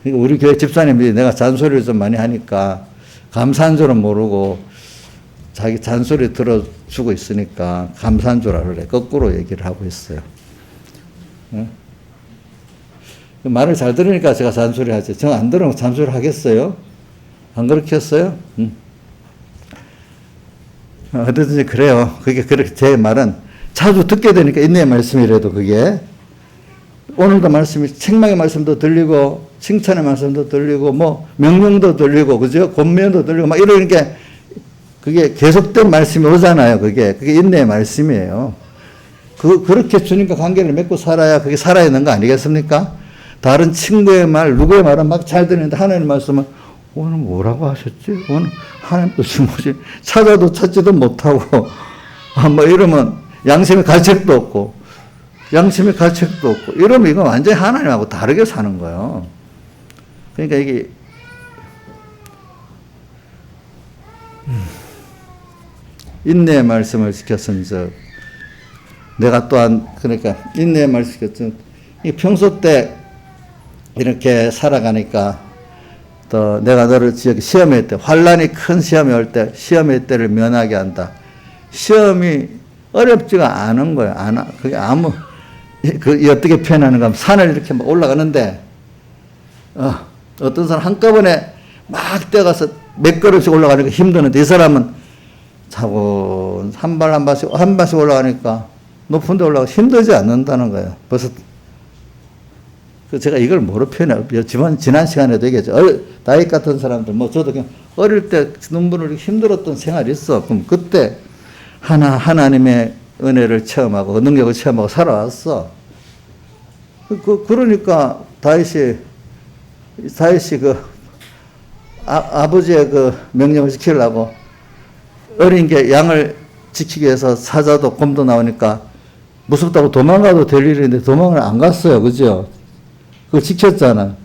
그러니까 우리 교회 집사님들이 내가 잔소리를 좀 많이 하니까 감사한 줄은 모르고 자기 잔소리 들어주고 있으니까 감사한 줄 알래. 거꾸로 얘기를 하고 있어요. 예? 말을 잘 들으니까 제가 잔소리 하지. 정 안 들으면 잔소리 하겠어요? 안 그렇게 했어요? 어쨌든지 그래요. 그게 그렇게 제 말은 자주 듣게 되니까 인내의 말씀이라도 그게 오늘도 말씀이 책망의 말씀도 들리고 칭찬의 말씀도 들리고 뭐 명령도 들리고 그죠? 권면도 들리고 막 이런 게 그게 계속된 말씀이 오잖아요. 그게 인내의 말씀이에요. 그렇게 주님과 관계를 맺고 살아야 그게 살아있는 거 아니겠습니까? 다른 친구의 말, 누구의 말은 막 잘 들리는데 하나님 말씀은 오늘 뭐라고 하셨지? 오늘 하나님도 지금 뭐지? 찾아도 찾지도 못하고 뭐 이러면 양심의 가책도 없고 이러면 이건 완전히 하나님하고 다르게 사는 거예요. 그러니까 이게 인내의 말씀을 지켰은즉 내가 또한 그러니까 인내의 말씀을 지켰은즉 이 평소 때 이렇게 살아가니까 또 내가 너를 시험의 때 환란이 큰 시험이 올 때 시험의 때를 면하게 한다. 시험이 어렵지가 않은 거예요. 그게 어떻게 표현하는가 하면 산을 이렇게 막 올라가는데 어떤 사람 한꺼번에 막 뛰어가서 몇 걸음씩 올라가니까 힘드는데 이 사람은 차고 한 발씩 올라가니까 높은 데 올라가 힘들지 않는다는 거예요. 벌써 제가 이걸 뭐로 표현해요? 지난 시간에도 얘기했죠. 나이 같은 사람들, 저도 그냥 어릴 때 눈물을 힘들었던 생활이 있어. 그럼 그때 하나님의 은혜를 체험하고, 능력을 체험하고 살아왔어. 그러니까 다윗이 아버지의 명령을 지키려고 어린 게 양을 지키기 위해서 사자도 곰도 나오니까 무섭다고 도망가도 될 일인데 도망을 안 갔어요. 그죠? 그걸 지켰잖아.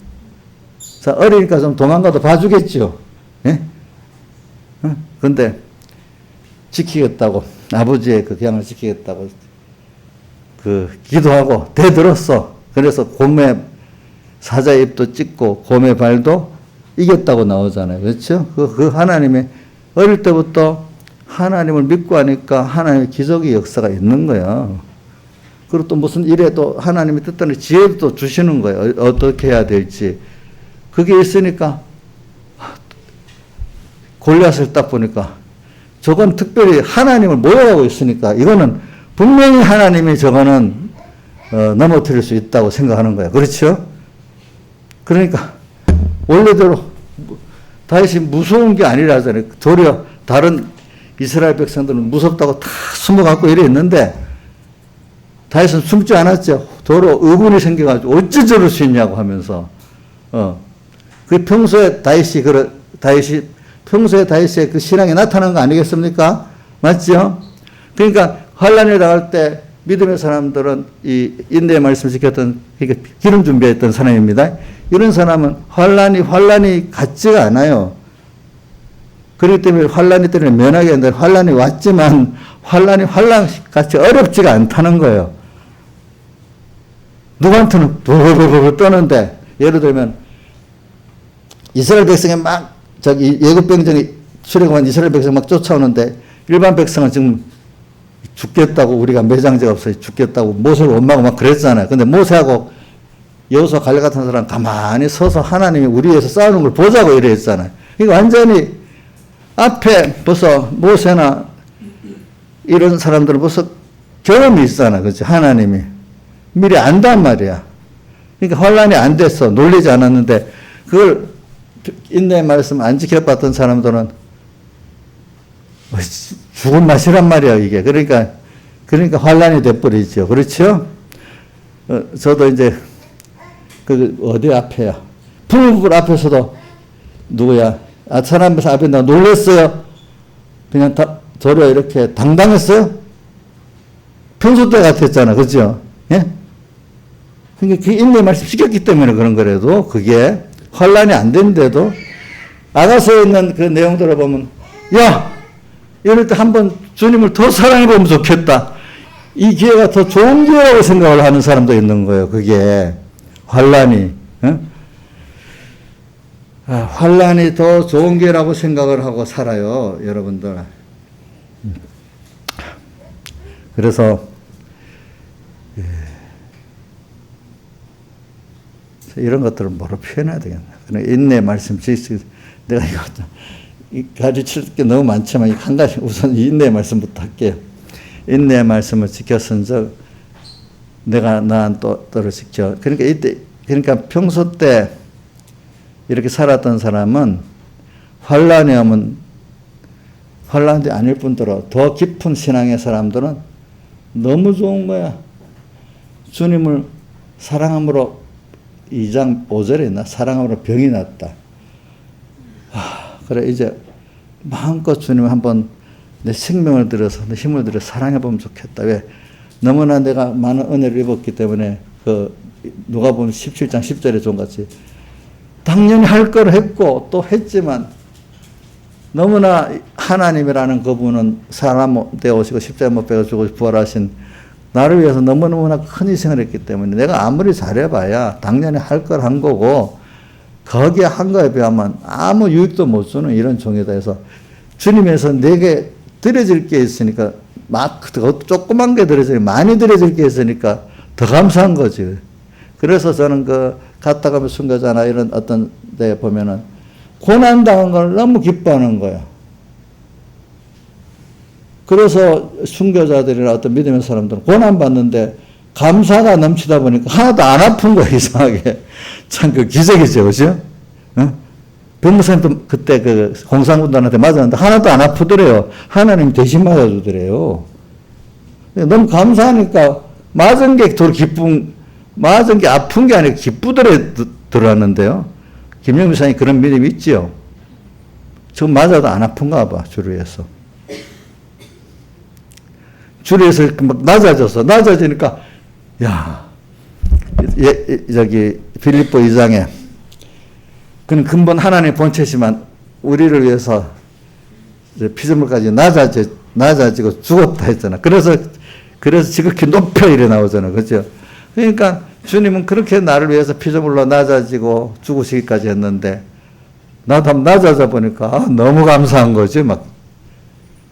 자, 어리니까 좀 도망가도 봐주겠죠. 예? 그런데 지키겠다고, 아버지의 양을 지키겠다고, 기도하고 대들었어. 그래서 곰의 사자의 입도 찢고, 곰의 발도 이겼다고 나오잖아요. 그렇죠? 하나님의, 어릴 때부터 하나님을 믿고 하니까 하나님의 기적의 역사가 있는 거예요. 그리고 또 무슨 일에도 하나님이 뜻대로 지혜도 주시는 거예요. 어떻게 해야 될지. 그게 있으니까 골리앗을 딱 보니까 저건 특별히 하나님을 모여가고 있으니까 이거는 분명히 하나님이 저거는 넘어뜨릴 수 있다고 생각하는 거예요. 그렇죠? 그러니까 원래대로 다윗이 무서운 게 아니라잖아요. 도리어 다른 이스라엘 백성들은 무섭다고 다 숨어갖고 이래 있는데 다윗은 숨지 않았죠. 도로 의문이 생겨가지고 어찌 저럴 수 있냐고 하면서 평소에 다윗의 그 신앙이 나타난 거 아니겠습니까? 맞죠? 그러니까 환란에 나갈 때 믿음의 사람들은 이 인내의 말씀을 지켰던 그러니까 기름 준비했던 사람입니다. 이런 사람은 환란이 같지가 않아요. 그렇기 때문에 환란이 때문에 면하게 한다. 환란이 왔지만 환란 같이 어렵지가 않다는 거예요. 누구한테는 보글보글 떠는데 예를 들면 이스라엘 백성이 막 예굽 병정이 출애굽한 이스라엘 백성 막 쫓아오는데 일반 백성은 지금 죽겠다고 우리가 매장제가 없어요. 죽겠다고 모세를 원망하고 막 그랬잖아요. 근데 모세하고 여호수아 갈렙 같은 사람 가만히 서서 하나님이 우리 위해서 싸우는 걸 보자고 이랬잖아요. 이거 완전히 앞에 벌써 모세나 이런 사람들은 벌써 경험이 있잖아. 그렇지? 하나님이 미리 안단 말이야. 그러니까 혼란이 안 됐어. 놀리지 않았는데 그걸 인내의 말씀 안 지켜봤던 사람들은 죽은 맛이란 말이야 이게. 그러니까 혼란이 돼버리죠. 그렇죠? 저도 이제 그 어디 앞에야 불 앞에서도 누구야? 사람 앞에 나 놀랬어요. 그냥 저려 이렇게 당당했어요. 평소 때 같았잖아, 그렇죠? 예? 그러니까 그 인내 말씀 시켰기 때문에 그런 거라도 그게 혼란이 안 된데도 아가서에 있는 그 내용들을 보면 야 이럴 때 한번 주님을 더 사랑해 보면 좋겠다. 이 기회가 더 좋은 기회라고 생각을 하는 사람도 있는 거예요. 그게 혼란이. 혼란이 더 좋은 기회라고 생각을 하고 살아요, 여러분들. 그래서 이런 것들을 뭐로 표현해야 되겠나. 인내 말씀 내가 이거 가르칠 게 너무 많지만 한 가지 우선 인내 말씀부터 할게요. 인내 말씀을 지켰은즉 내가 나한 또를 지켜. 그러니까 평소 때 이렇게 살았던 사람은 혼란이 오면 혼란이 아닐 뿐더러 더 깊은 신앙의 사람들은 너무 좋은 거야. 주님을 사랑함으로 2장 5절에 있나? 사랑함으로 병이 났다. 그래 이제 마음껏 주님을 한번 내 생명을 들여서 내 힘을 들여 사랑해보면 좋겠다. 왜? 너무나 내가 많은 은혜를 입었기 때문에 누가 보면 17장 10절에 좀 같이 당연히 할 걸 했고 또 했지만 너무나 하나님이라는 그분은 사람 되어오시고 십자가 못 박아주고 부활하신 나를 위해서 너무너무나 큰 희생을 했기 때문에 내가 아무리 잘해봐야 당연히 할 걸 한 거고 거기에 한 거에 비하면 아무 유익도 못 주는 이런 종이다 해서 주님에서 내게 드려질 게 있으니까 막 조그만 게 드려질 많이 드려질 게 있으니까 더 감사한 거지. 그래서 저는 갔다 가면 순교자나 이런 어떤 데 보면은 고난당한 걸 너무 기뻐하는 거야. 그래서 순교자들이나 어떤 믿음의 사람들은 고난받는데 감사가 넘치다 보니까 하나도 안 아픈 거야, 이상하게. 참 기적이죠, 그죠? 변무사님도 그때 공산군단한테 맞았는데 하나도 안 아프더래요. 하나님 대신 맞아주더래요. 너무 감사하니까 맞은 게 더 맞은 게 아픈 게 아니라 기쁘더래 들어왔는데요. 김영미 사님 그런 믿음이 있지요. 지금 맞아도 안 아픈가 봐, 주를 위해서. 주를 위해서 막 낮아지니까, 야, 빌립보 2장에, 그는 근본 하나님의 본체지만 우리를 위해서 피조물까지 낮아지고 죽었다 했잖아. 그래서 지극히 높여 이래 나오잖아. 그죠? 그러니까 주님은 그렇게 나를 위해서 피조물로 낮아지고 죽으시기까지 했는데, 나도 한번 낮아져 보니까 너무 감사한 거지, 막.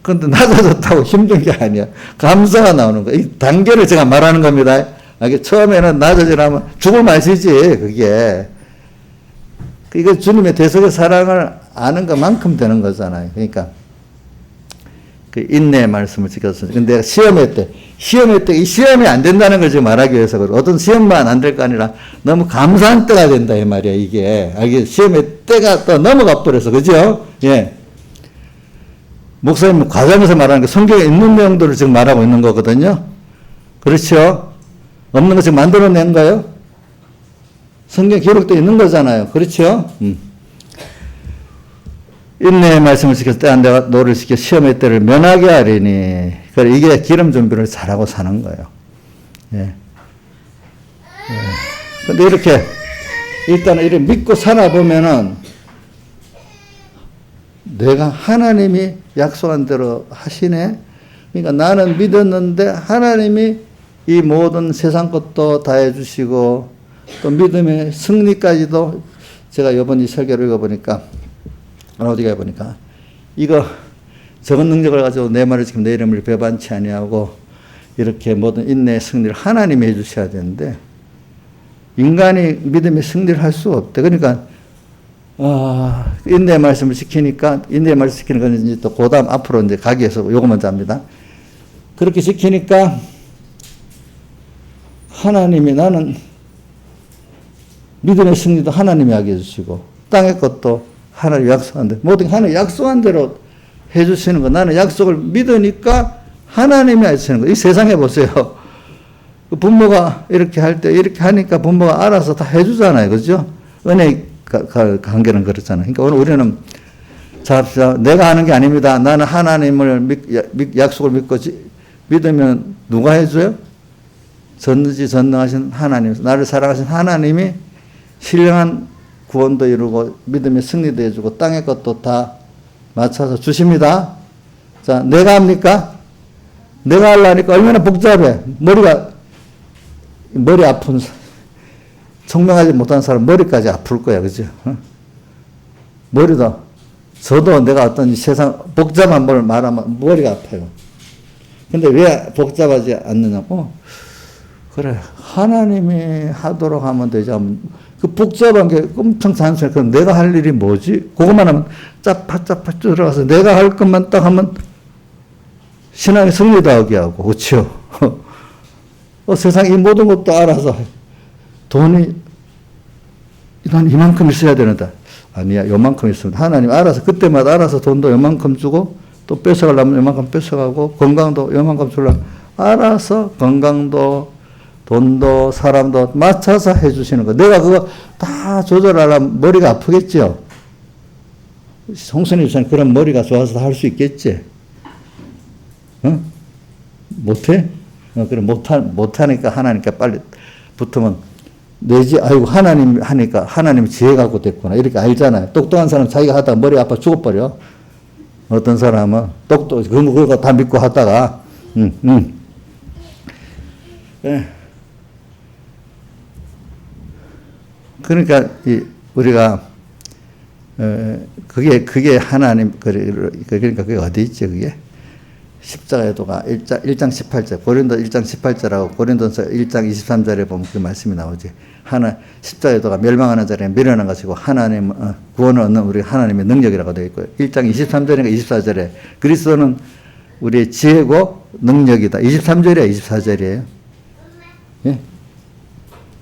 근데 낮아졌다고 힘든 게 아니야. 감사가 나오는 거야. 이 단계를 제가 말하는 겁니다. 처음에는 낮아지려면 죽을 맛이지, 그게. 이거 주님의 대속의 사랑을 아는 것만큼 되는 거잖아요. 그러니까, 인내의 말씀을 지켰어요. 근데 시험회 때, 이 시험이 안 된다는 걸 지금 말하기 위해서, 어떤 시험만 안 될 거 아니라 너무 감사한 때가 된다, 이 말이야, 이게. 시험의 때가 또 넘어가 버려서, 그죠? 예. 목사님 과정에서 말하는 게 성경에 있는 내용들을 지금 말하고 있는 거거든요. 그렇죠? 없는 거 지금 만들어낸 거예요? 성경에 기록되어 있는 거잖아요. 그렇죠? 인내의 말씀을 지켜서 때안 되가 노를 지켜 시험의 때를 면하게 하리니. 그래, 이게 기름 준비를 잘하고 사는 거예요. 예. 근데 이렇게, 일단은 이렇게 믿고 살아보면은, 내가 하나님이 약속한 대로 하시네. 그러니까 나는 믿었는데 하나님이 이 모든 세상 것도 다 해주시고 또 믿음의 승리까지도 제가 이번 이 설교를 읽어보니까 어디가 보니까 이거 적은 능력을 가지고 내 말을 지금 내 이름을 배반치 아니하고 이렇게 모든 인내의 승리를 하나님이 해주셔야 되는데 인간이 믿음의 승리를 할 수가 없대. 그러니까 인내의 말씀을 지키니까 인내의 말씀을 지키는 건 이제 또 그다음 앞으로 이제 가기 위해서 요거 먼저 합니다. 그렇게 지키니까 하나님이 나는 믿음의 승리도 하나님이 하게 해주시고 땅의 것도 하나님 약속한 대로 모든 하나님 약속한 대로 해주시는 거. 나는 약속을 믿으니까 하나님이 하시는 거. 이 세상에 보세요. 부모가 이렇게 할 때 이렇게 하니까 부모가 알아서 다 해주잖아요. 그죠? 은혜 관계는 그렇잖아요. 그러니까 오늘 우리는 자, 내가 하는 게 아닙니다. 나는 하나님을 약속을 믿고 믿으면 누가 해줘요? 전능하신 하나님, 나를 사랑하신 하나님이 신령한 구원도 이루고 믿음의 승리도 해주고 땅의 것도 다 맞춰서 주십니다. 자, 내가 합니까? 내가 하려니까 얼마나 복잡해. 머리 아픈, 청명하지 못한 사람 머리까지 아플 거야. 그죠? 머리도, 저도 내가 어떤 세상 복잡한 걸 말하면 머리가 아파요. 근데 왜 복잡하지 않느냐고? 그래, 하나님이 하도록 하면 되지. 그 복잡한 게 엄청 단순해. 그럼 내가 할 일이 뭐지? 그것만 하면 짜파짜파 들어가서 내가 할 것만 딱 하면 신앙의 승리도 하게 하고, 그렇죠? 세상 이 모든 것도 알아서 돈이 난 이만큼 있어야 되는데 아니야, 요만큼 있으면 하나님 알아서 그때마다 알아서 돈도 요만큼 주고 또 뺏어가려면 요만큼 뺏어가고 건강도 요만큼 주려면 알아서 건강도 돈도 사람도 맞춰서 해주시는 거. 내가 그거 다 조절하려면 머리가 아프겠죠. 홍선이 집사님 그런 머리가 좋아서 할 수 있겠지. 응? 못해? 그래 못하니까 하나님께 빨리 붙으면 내지 아이고 하나님 하니까 하나님 지혜 갖고 됐구나 이렇게 알잖아요. 똑똑한 사람 자기가 하다가 머리 아파 죽어버려. 어떤 사람은 그거 다 믿고 하다가 네. 그러니까 우리가 그게 하나님 그러니까 그게 어디 있지 그게? 십자가의 도가 1장 18절 고린도 1장 18절하고 고린도서 1장 23절에 보면 그 말씀이 나오지. 십자가의 도가 멸망하는 자리에 미련한 것이고 하나님 구원을 얻는 우리 하나님의 능력이라고 되어 있고요. 1장 23절인가 24절에 그리스도는 우리의 지혜고 능력이다. 23절이야 24절이에요. 예?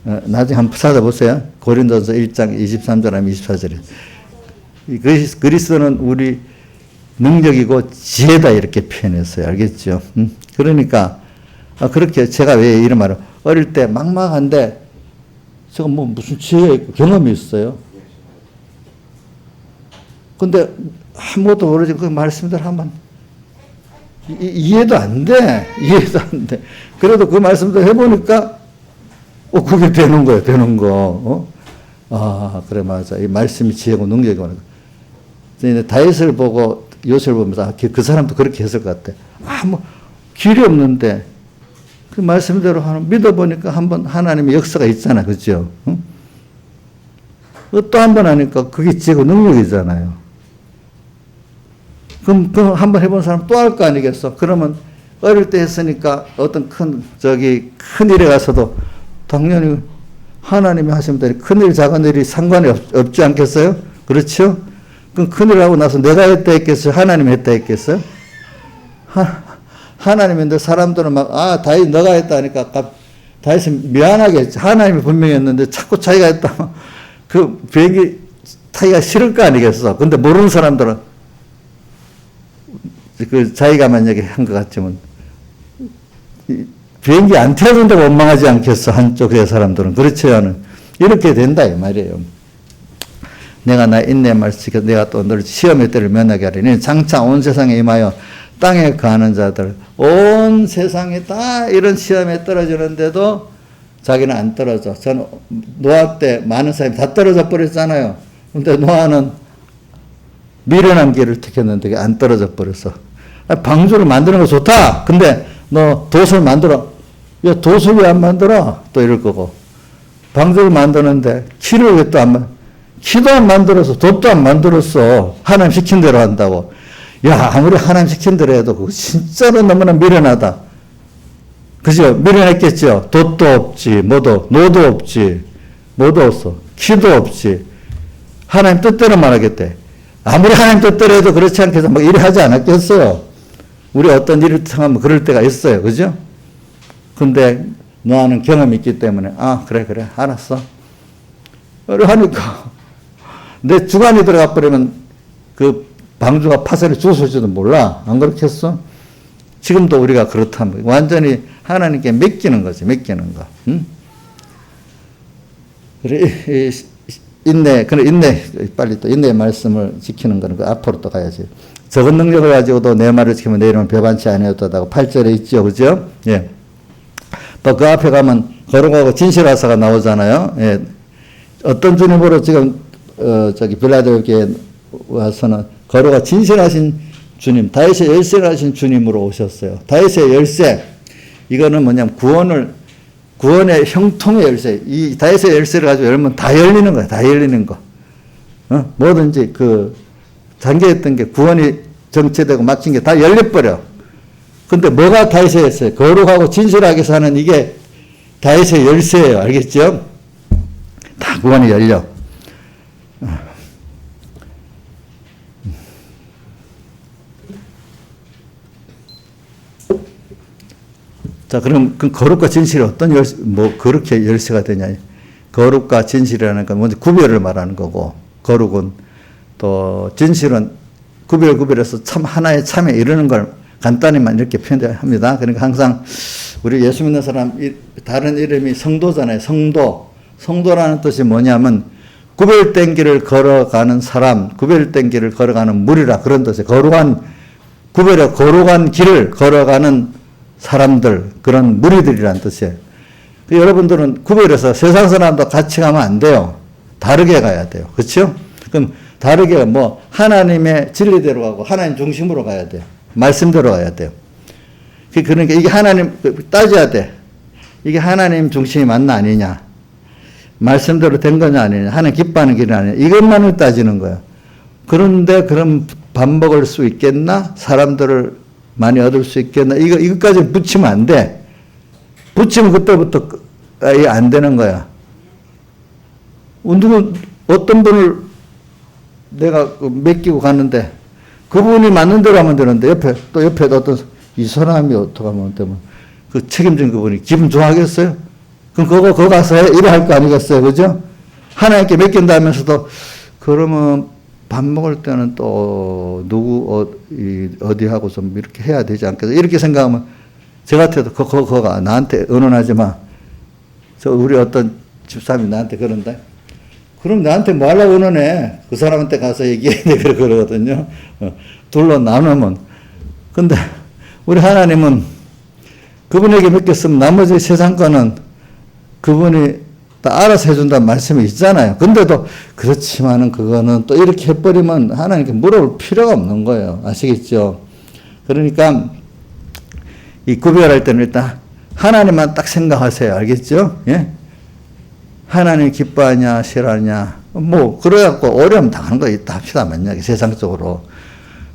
나중에 한번 찾아보세요. 고린도서 1장 23절 하면 24절에 그리스도는 우리 능력이고 지혜다 이렇게 표현했어요. 알겠죠? 그러니까 그렇게 제가 왜 이런 말을 어릴 때 막막한데 제가 뭐 무슨 지혜가 있고 경험이 있어요. 근데 아무것도 모르지 그 말씀들 하면 이해도 안 돼. 이해도 안 돼. 그래도 그 말씀들 해보니까 그게 되는 거예요. 되는 거. 그래 맞아. 이 말씀이 지혜고 능력이고. 다윗을 보고 요셉을 보면서 그 사람도 그렇게 했을 것 같아. 뭐 길이 없는데 그 말씀대로 믿어보니까 한번 하나님의 역사가 있잖아. 그죠? 응? 또 한 번 하니까 그게 지혜고 능력이잖아요. 그럼 한번 해본 사람 또 할 거 아니겠어? 그러면 어릴 때 했으니까 어떤 큰 일에 가서도 당연히 하나님이 하시면 되니 큰일 작은 일이 상관이 없지 않겠어요? 그렇죠? 그럼 큰일 하고 나서 내가 했다 했겠어요? 하나님이 했다 했겠어요? 하나님인데 사람들은 다윗 너가 했다 하니까 다윗은 미안하겠지. 하나님이 분명히 했는데 자꾸 자기가 했다. 그 비행기 타기가 싫을 거 아니겠어. 근데 모르는 사람들은 그 자기가 만약에 한 것 같지만 비행기 안 태워준다고 원망하지 않겠어. 한쪽의 사람들은. 그렇지 이렇게 된다 이 말이에요. 내가 나 인내의 말씀 지켜 내가 또 너를 시험의 때를 면하게 하리니 장차 온 세상에 임하여 땅에 거하는 자들 온 세상에 다 이런 시험에 떨어지는데도 자기는 안 떨어져. 저는 노아 때 많은 사람이 다 떨어져 버렸잖아요. 근데 노아는 미련한 길을 택했는데 안 떨어져 버렸어. 방주를 만드는 거 좋다. 근데 너 돛을 만들어. 야, 돛을 왜 안 만들어? 또 이럴 거고. 방주를 만드는데 키를 왜 또 안 만들어? 키도 안 만들어서 돛도 안 만들었어. 하나님 시킨 대로 한다고. 야, 아무리 하나님 시킨더라도 그거 진짜로 너무나 미련하다. 그죠? 미련했겠죠? 돛도 없지, 노도 없지, 뭐도 없어. 키도 없지. 하나님 뜻대로 말하겠대. 아무리 하나님 뜻대로 해도 그렇지 않겠어. 막 이래 하지 않았겠어요. 우리 어떤 일을 통하면 그럴 때가 있어요. 그죠? 근데 너는 경험이 있기 때문에, 아, 그래, 알았어. 하니까, 내 주관이 들어가 버리면 그 방주가 파살이 죽었을지도 몰라. 안 그렇겠어? 지금도 우리가 그렇다면 완전히 하나님께 맡기는 거지. 맡기는 거. 응? 그래, 인내, 빨리 또 인내의 말씀을 지키는 거는 그 앞으로 또 가야지. 적은 능력을 가지고도 내 말을 지키면 내일은 배반치 아니었다고 8절에 있죠. 그죠? 예. 또 그 앞에 가면 거룩하고 진실하사가 나오잖아요. 예. 어떤 주님으로 지금, 빌라델피아에 와서는 거룩하고 진실하신 주님, 다윗의 열쇠를 하신 주님으로 오셨어요. 다윗의 열쇠. 이거는 뭐냐면 구원의 형통의 열쇠. 이 다윗의 열쇠를 가지고 열면 다 열리는 거야. 다 열리는 거. 뭐든지 잠겨있던 게 구원이 정체되고 막힌 게 다 열려버려. 근데 뭐가 다윗의 열쇠? 거룩하고 진실하게 사는 이게 다윗의 열쇠예요. 알겠죠? 다 구원이 열려. 자, 그럼 그 거룩과 진실이 어떤 열쇠, 그렇게 열쇠가 되냐. 거룩과 진실이라는 건 먼저 구별을 말하는 거고, 거룩은 또 진실은 구별해서 참 하나의 참에 이르는 걸 간단히만 이렇게 표현합니다. 그러니까 항상 우리 예수 믿는 사람, 다른 이름이 성도잖아요. 성도라는 뜻이 뭐냐면 구별된 길을 걸어가는 사람, 구별된 길을 걸어가는 무리라 그런 뜻이에요. 거룩한 길을 걸어가는 사람들, 그런 무리들이란 뜻이에요. 여러분들은 구별해서 세상 사람도 같이 가면 안 돼요. 다르게 가야 돼요. 그렇죠? 그럼 다르게 하나님의 진리대로 가고 하나님 중심으로 가야 돼요. 말씀대로 가야 돼요. 그러니까 이게 하나님 따져야 돼. 이게 하나님 중심이 맞나 아니냐. 말씀대로 된 거냐 아니냐. 하나님 기뻐하는 길이 아니냐. 이것만을 따지는 거예요. 그런데 그럼 밥 먹을 수 있겠나? 사람들을 많이 얻을 수 있겠나? 이것까지 붙이면 안 돼. 붙이면 그때부터 안 되는 거야. 어떤 분을 내가 맡기고 갔는데 그분이 맞는 대로 하면 되는데 옆에 어떤 이 사람이 어떻게 하면 되면 그 책임진 그분이 기분 좋아하겠어요? 그럼 그거 가서 해. 이래 할 거 아니겠어요? 그죠? 하나님께 맡긴다면서도 그러면 밥 먹을 때는 또 어디 하고 좀 이렇게 해야 되지 않겠어? 이렇게 생각하면 저 같아도 그거가 나한테 의논하지 마. 우리 어떤 집사람이 나한테 그런다. 그럼 나한테 뭐 하려고 의논해? 그 사람한테 가서 얘기해. 그러거든요. 둘로 나누면. 근데 우리 하나님은 그분에게 맡겼으면 나머지 세상 거는 그분이 다 알아서 해준다는 말씀이 있잖아요. 근데도 그렇지만은 그거는 또 이렇게 해버리면 하나님께 물어볼 필요가 없는 거예요. 아시겠죠? 그러니까 이 구별할 때는 일단 하나님만 딱 생각하세요. 알겠죠? 예? 하나님 기뻐하냐, 싫어하냐. 그래갖고 어려움 당하는 거 있다 합시다. 만약에 세상적으로.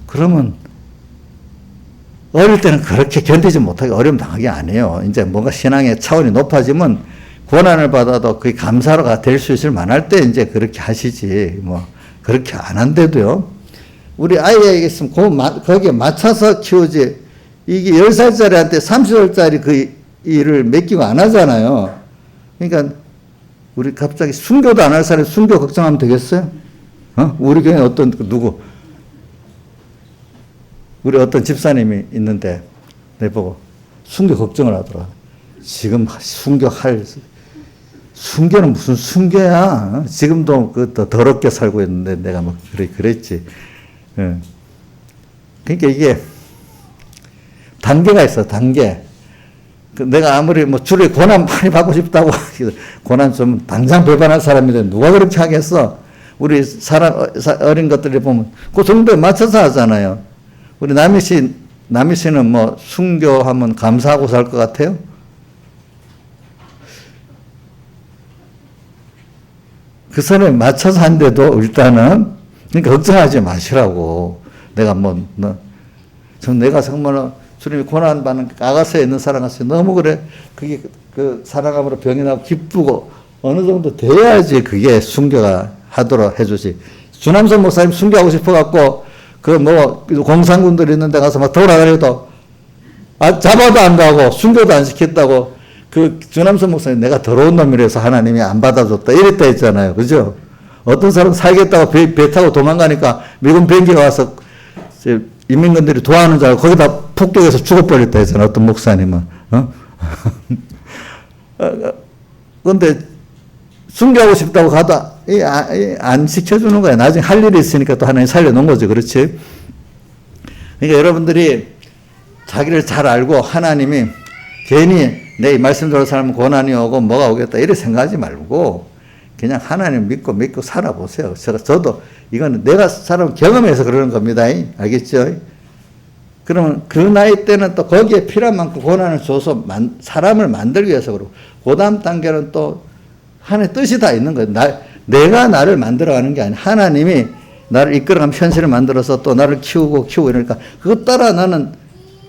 그러면 어릴 때는 그렇게 견디지 못하게 어려움 당하게 안 해요. 이제 뭔가 신앙의 차원이 높아지면 고난을 받아도 그게 감사로가 될 수 있을 만할 때 이제 그렇게 하시지. 그렇게 안 한데도요. 우리 아이에게 있으면 거기에 맞춰서 키우지. 이게 10살짜리한테 30살짜리 그 일을 맡기고 안 하잖아요. 그러니까 우리 갑자기 순교도 안 할 사람이 순교 걱정하면 되겠어요? 우리 교회 우리 어떤 집사님이 있는데 내보고 순교 걱정을 하더라. 지금 순교는 무슨 순교야? 지금도 더 더럽게 살고 있는데 내가 그랬지. 그러니까 이게 단계가 있어, 단계. 내가 아무리 주로 고난 많이 받고 싶다고 고난 좀 당장 배반할 사람인데 누가 그렇게 하겠어? 우리 어린 것들이 보면 그 정도에 맞춰서 하잖아요. 우리 남희 씨는 순교하면 감사하고 살 것 같아요? 그 선에 맞춰서 한데도 일단은 그러니까 걱정하지 마시라고. 내가 내가 정말 주님이 고난받는 아가서에 있는 사랑 같이 너무 그래. 그게 그 사랑함으로 병이 나고 기쁘고 어느 정도 돼야지 그게 순교가 하도록 해주지. 주남선 목사님 순교하고 싶어갖고 공산군들 있는 데 가서 막 돌아다니도 잡아도 안 가고 순교도 안 시켰다고 그 주남선 목사님 내가 더러운 놈이라서 하나님이 안 받아줬다 이랬다 했잖아요. 그죠? 어떤 사람 살겠다고 배 타고 도망가니까 미군 비행기가 와서 인민군들이 도와하는 줄 알고 거기다 폭격해서 죽어버렸다 했잖아요. 어떤 목사님은. 그런데 순교하고 싶다고 가도 안 시켜주는 거야. 나중에 할 일이 있으니까 또 하나님 살려놓은 거죠. 그렇지? 그러니까 여러분들이 자기를 잘 알고 하나님이 괜히 내 이 말씀 들을 사람은 고난이 오고 뭐가 오겠다 이렇게 생각하지 말고 그냥 하나님 믿고 살아보세요. 저도 이거는 내가 사람 경험해서 그러는 겁니다. 알겠죠? 그러면 그 나이 때는 또 거기에 필요한 만큼 고난을 줘서 사람을 만들기 위해서 그러고 그 다음 단계는 또 하나님의 뜻이 다 있는 거예요. 내가 나를 만들어가는 게 아니라 하나님이 나를 이끌어가면 현실을 만들어서 또 나를 키우고 이러니까 그것 따라 나는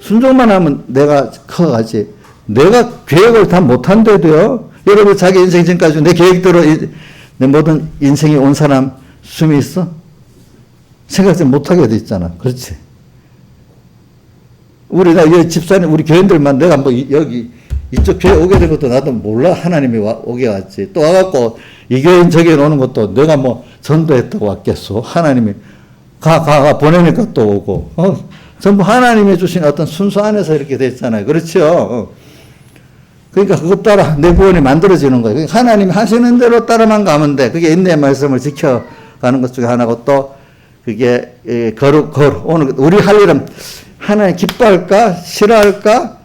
순종만 하면 내가 커가지. 내가 계획을 다 못한데도요. 여러분 자기 인생 지금까지 내 계획대로 내 모든 인생이 온 사람 숨이 있어? 생각지 못하게 돼 있잖아. 그렇지? 우리 집사님, 우리 교인들만 내가 여기 이쪽 교회 오게 된 것도 나도 몰라. 하나님이 오게 왔지. 또 와갖고 이 교인 저기 오는 것도 내가 전도했다고 왔겠소. 하나님이 가 보내니까 또 오고. 전부 하나님이 주신 어떤 순서 안에서 이렇게 됐잖아요. 그렇죠? 그러니까 그것 따라 내 구원이 만들어지는 거예요. 그러니까 하나님이 하시는 대로 따라만 가면 돼. 그게 인내의 말씀을 지켜가는 것 중에 하나고 또 그게 오늘 우리 할 일은 하나님 기뻐할까? 싫어할까?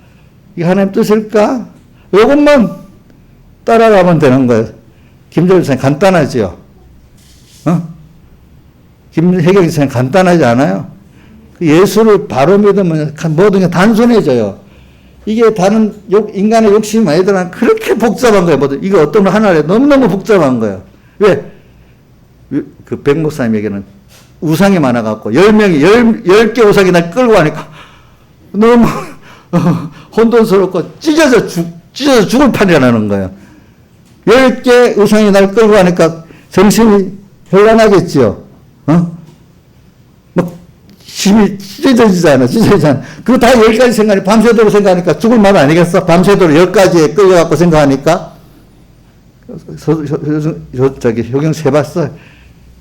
이게 하나님 뜻일까? 이것만 따라가면 되는 거예요. 김재일 선생님 간단하지요? 김혜경 선생님 간단하지 않아요? 예수를 바로 믿으면 모든 게 단순해져요. 이게 다른 인간의 욕심이 많이 들어간 그렇게 복잡한 거예요. 이게 어떤 하나에 너무너무 복잡한 거예요. 왜? 그 백목사님에게는 우상이 많아갖고 10개 우상이 날 끌고 가니까 너무 혼돈스럽고 찢어져 죽을 판이라는 거예요. 10개 우상이 날 끌고 가니까 정신이 혼란하겠죠. 힘이 찢어지잖아. 그거 다 10가지 생각하니까, 밤새도록 생각하니까 죽을 말 아니겠어? 밤새도록 10가지에 끌려갖고 생각하니까. 효경 씨 해봤어?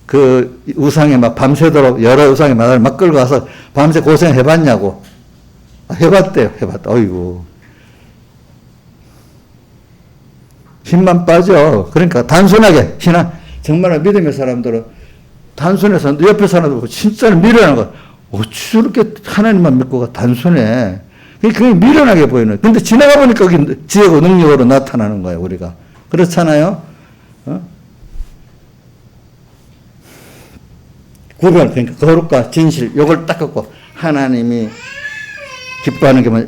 그 우상에 밤새도록 여러 우상에 막 끌고 가서 밤새 고생해봤냐고. 해봤대요. 어이구. 힘만 빠져. 그러니까 단순하게, 정말 믿음의 사람들은 단순해서 옆에 사람들 진짜로 미련한 거. 어찌 저렇게 하나님만 믿고가 단순해. 그게 미련하게 보이는 거예요. 근데 지나가 보니까 그게 지혜고 능력으로 나타나는 거예요, 우리가. 그렇잖아요? 구별, 그러니까 거룩과 진실, 요걸 딱 갖고 하나님이 기뻐하는 게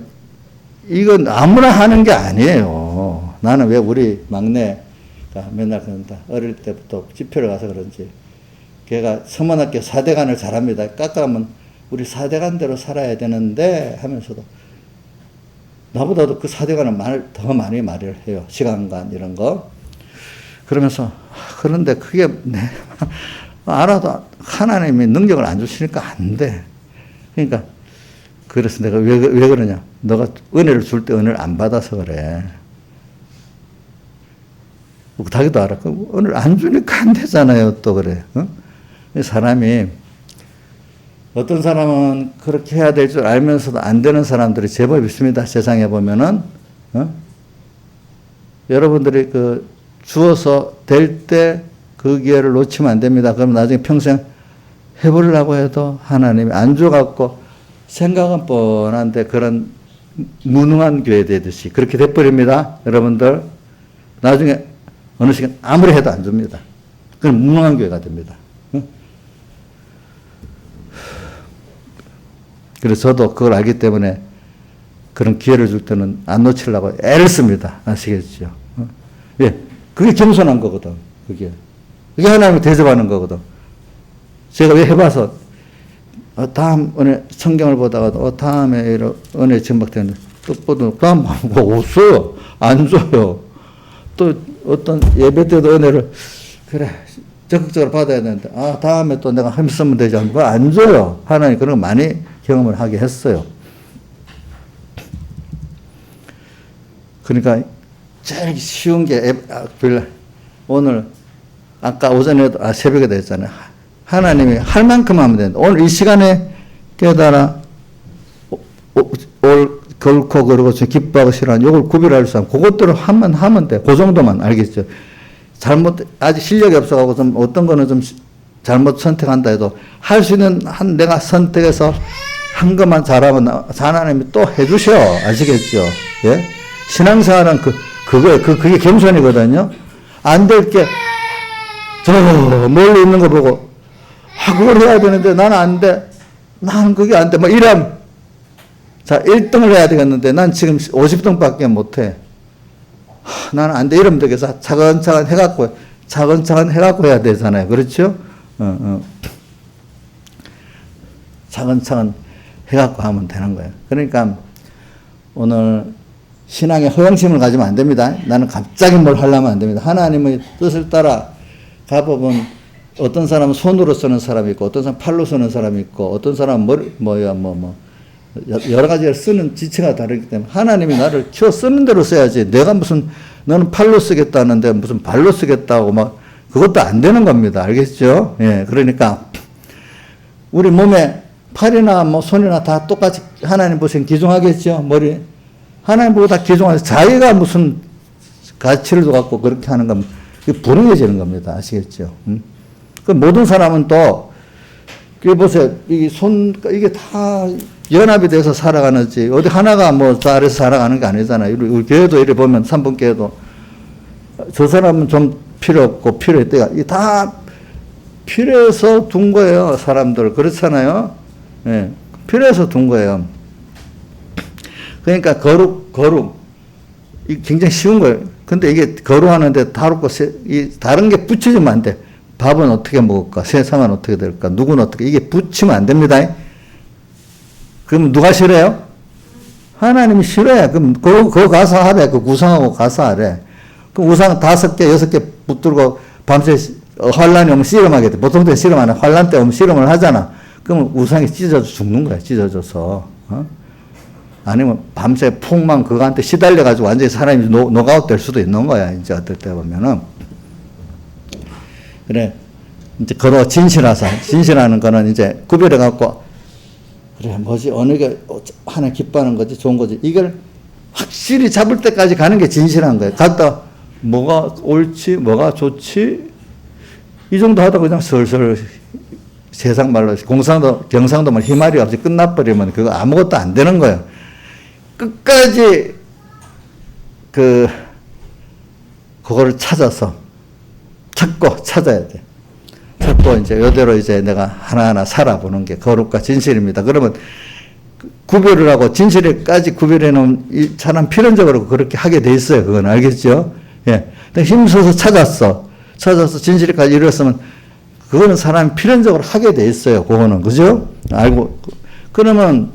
이건 아무나 하는 게 아니에요. 나는 왜 우리 막내가 맨날 그런다. 어릴 때부터 집회를 가서 그런지. 걔가 서문학교 4대간을 잘합니다. 깎아가면 우리 4대간대로 살아야 되는데 하면서도 나보다도 그 4대간을 더 많이 말을 해요. 시간관 이런 거. 그러면서 그런데 그게 알아도 하나님이 능력을 안 주시니까 안 돼. 그러니까 그래서 내가 왜 그러냐. 너가 은혜를 줄 때 은혜를 안 받아서 그래. 자기도 알아. 은혜를 안 주니까 안 되잖아요. 또 그래. 사람이 어떤 사람은 그렇게 해야 될 줄 알면서도 안 되는 사람들이 제법 있습니다. 세상에 보면은. 여러분들이 주어서 될 때 그 기회를 놓치면 안 됩니다. 그럼 나중에 평생 해보려고 해도 하나님이 안 줘갖고 생각은 뻔한데 그런 무능한 교회 되듯이 그렇게 돼버립니다. 여러분들. 나중에 어느 시간 아무리 해도 안 줍니다. 그건 무능한 교회가 됩니다. 그래서 저도 그걸 알기 때문에 그런 기회를 줄 때는 안 놓치려고 애를 씁니다. 아시겠죠? 예. 그게 겸손한 거거든. 그게 하나님을 대접하는 거거든. 제가 왜 해봐서 다음 은혜, 성경을 보다가 다음에 이런 은혜 증박되는데 또 보도 다음 뭐 없어요. 안 줘요. 또 어떤 예배 때도 은혜를 그래 적극적으로 받아야 되는데 다음에 또 내가 힘쓰면 되지 않고 안 줘요. 하나님 그런 거 많이 경험을 하게 했어요. 그러니까 제일 쉬운 게 오늘 아까 오전에도 새벽에도 했잖아요. 하나님이 할 만큼 하면 된다. 오늘 이 시간에 깨달아 결코 그러고 기뻐하고 싫어하는 이걸 구별할 수 없는 그것들을 하면 돼. 그 정도만 알겠죠. 아직 실력이 없어가고 좀 어떤 거는 좀 잘못 선택한다 해도 할 수 있는 내가 선택해서 한 것만 잘하면 하나님이 또 해주셔. 아시겠죠? 예? 신앙생활은 그게 겸손이거든요. 안 될 게, 멀리 있는 거 보고, 그걸 해야 되는데 나는 안 돼. 나는 그게 안 돼. 뭐 이러면, 자, 1등을 해야 되겠는데 난 지금 50등밖에 못 해. 나는 안 돼. 이러면 되겠어. 차근차근 해갖고 해야 되잖아요. 그렇죠? 차근차근 해갖고 하면 되는 거예요. 그러니까 오늘 신앙에 허영심을 가지면 안 됩니다. 나는 갑자기 뭘 하려면 안 됩니다. 하나님의 뜻을 따라 가보면 어떤 사람은 손으로 쓰는 사람이 있고 어떤 사람은 팔로 쓰는 사람이 있고 어떤 사람은 여러 가지를 쓰는 지체가 다르기 때문에 하나님이 나를 키워 쓰는 대로 써야지 내가 너는 팔로 쓰겠다는데 무슨 발로 쓰겠다고 그것도 안 되는 겁니다. 알겠죠? 예, 그러니까 우리 몸에 팔이나 손이나 다 똑같이 하나님 보시면 기종하겠죠? 머리. 하나님 보고 다 기종하죠. 자기가 무슨 가치를 갖고 그렇게 하는 건 불행해지는 겁니다. 아시겠죠? 그 모든 사람은 또, 보세요. 이게 다 연합이 돼서 살아가는지, 어디 하나가 잘해서 살아가는 게 아니잖아요. 우리 교회도 이래 보면, 3분 교회도, 저 사람은 좀 필요 없고 필요했대요. 이게 다 필요해서 둔 거예요. 사람들. 그렇잖아요. 예. 필요해서 둔 거예요. 그러니까 거룩. 이게 굉장히 쉬운 거예요. 근데 이게 거룩하는데 다른 게 붙여지면 안 돼. 밥은 어떻게 먹을까? 세상은 어떻게 될까? 누구는 어떻게? 이게 붙이면 안 됩니다. 그럼 누가 싫어요? 하나님이 싫어요. 그럼 그거 가서 하래. 그 우상하고 가서 하래. 그럼 우상 5개, 6개 붙들고 밤새 환란이 오면 씨름하게 돼. 보통 때 씨름 안 해. 환란 때 오면 씨름을 하잖아. 그러면 우상이 찢어져 죽는 거야. 찢어져서. 아니면 밤새 폭망 그거한테 시달려가지고 완전히 사람이 노가웃 될 수도 있는 거야. 이제 어떨 때 보면은. 그래. 이제 진실하는 거는 이제 구별해갖고, 그래, 어느 게 하나 기뻐하는 거지, 좋은 거지. 이걸 확실히 잡을 때까지 가는 게 진실한 거예요. 갔다, 뭐가 옳지, 뭐가 좋지, 이 정도 하다 그냥 슬슬 세상 말로 경상도 말 희말이 없이 끝나버리면 그거 아무것도 안 되는 거예요. 끝까지 그거를 찾아서 찾아야 돼. 찾고 이제 이대로 이제 내가 하나하나 살아보는 게 거룩과 진실입니다. 그러면 구별을 하고 진실까지 구별해 놓은 이 사람 필연적으로 그렇게 하게 돼 있어요. 그건 알겠죠? 예. 힘써서 찾아서 진실까지 이뤘으면 그거는 사람이 필연적으로 하게 돼 있어요. 그거는. 그죠? 알고. 그러면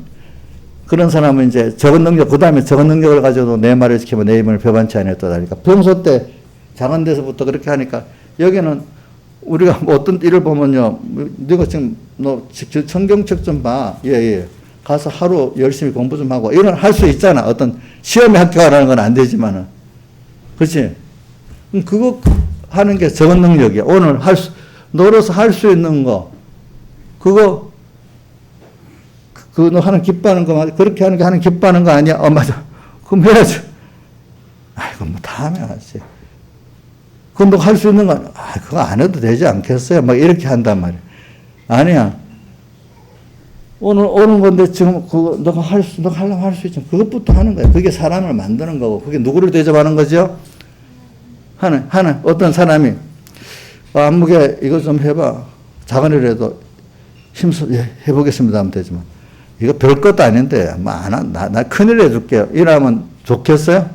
그런 사람은 이제 적은 능력, 그 다음에 적은 능력을 가지고도 내 말을 지키면 내 힘을 표반치 아니었다. 그러니까 평소 때 작은 데서부터 그렇게 하니까 여기는 우리가 어떤 일을 보면요. 네가 지금 너 성경책 좀 봐. 예. 가서 하루 열심히 공부 좀 하고 이런 할 수 있잖아. 어떤 시험에 합격하라는 건 안 되지만은. 그렇지? 그거 하는 게 적은 능력이야. 오늘 너로서 할 수 있는 거. 그거 너 하는 기뻐하는 거 맞아. 그렇게 하는 게 하는 기뻐하는 거 아니야? 맞아. 그럼 해야죠. 아이고, 다음에 하지. 그건 너 할 수 있는 거, 그거 안 해도 되지 않겠어요? 막 이렇게 한단 말이야. 아니야. 오늘 오는 건데 지금 너가 하려면 할 수 있잖아. 그것부터 하는 거야. 그게 사람을 만드는 거고. 그게 누구를 대접하는 거죠? 어떤 사람이, 안무게 이거 좀 해봐. 작은 일이라도 해보겠습니다 하면 되지만. 이거 별것도 아닌데, 나 큰일 해줄게요. 이러면 좋겠어요?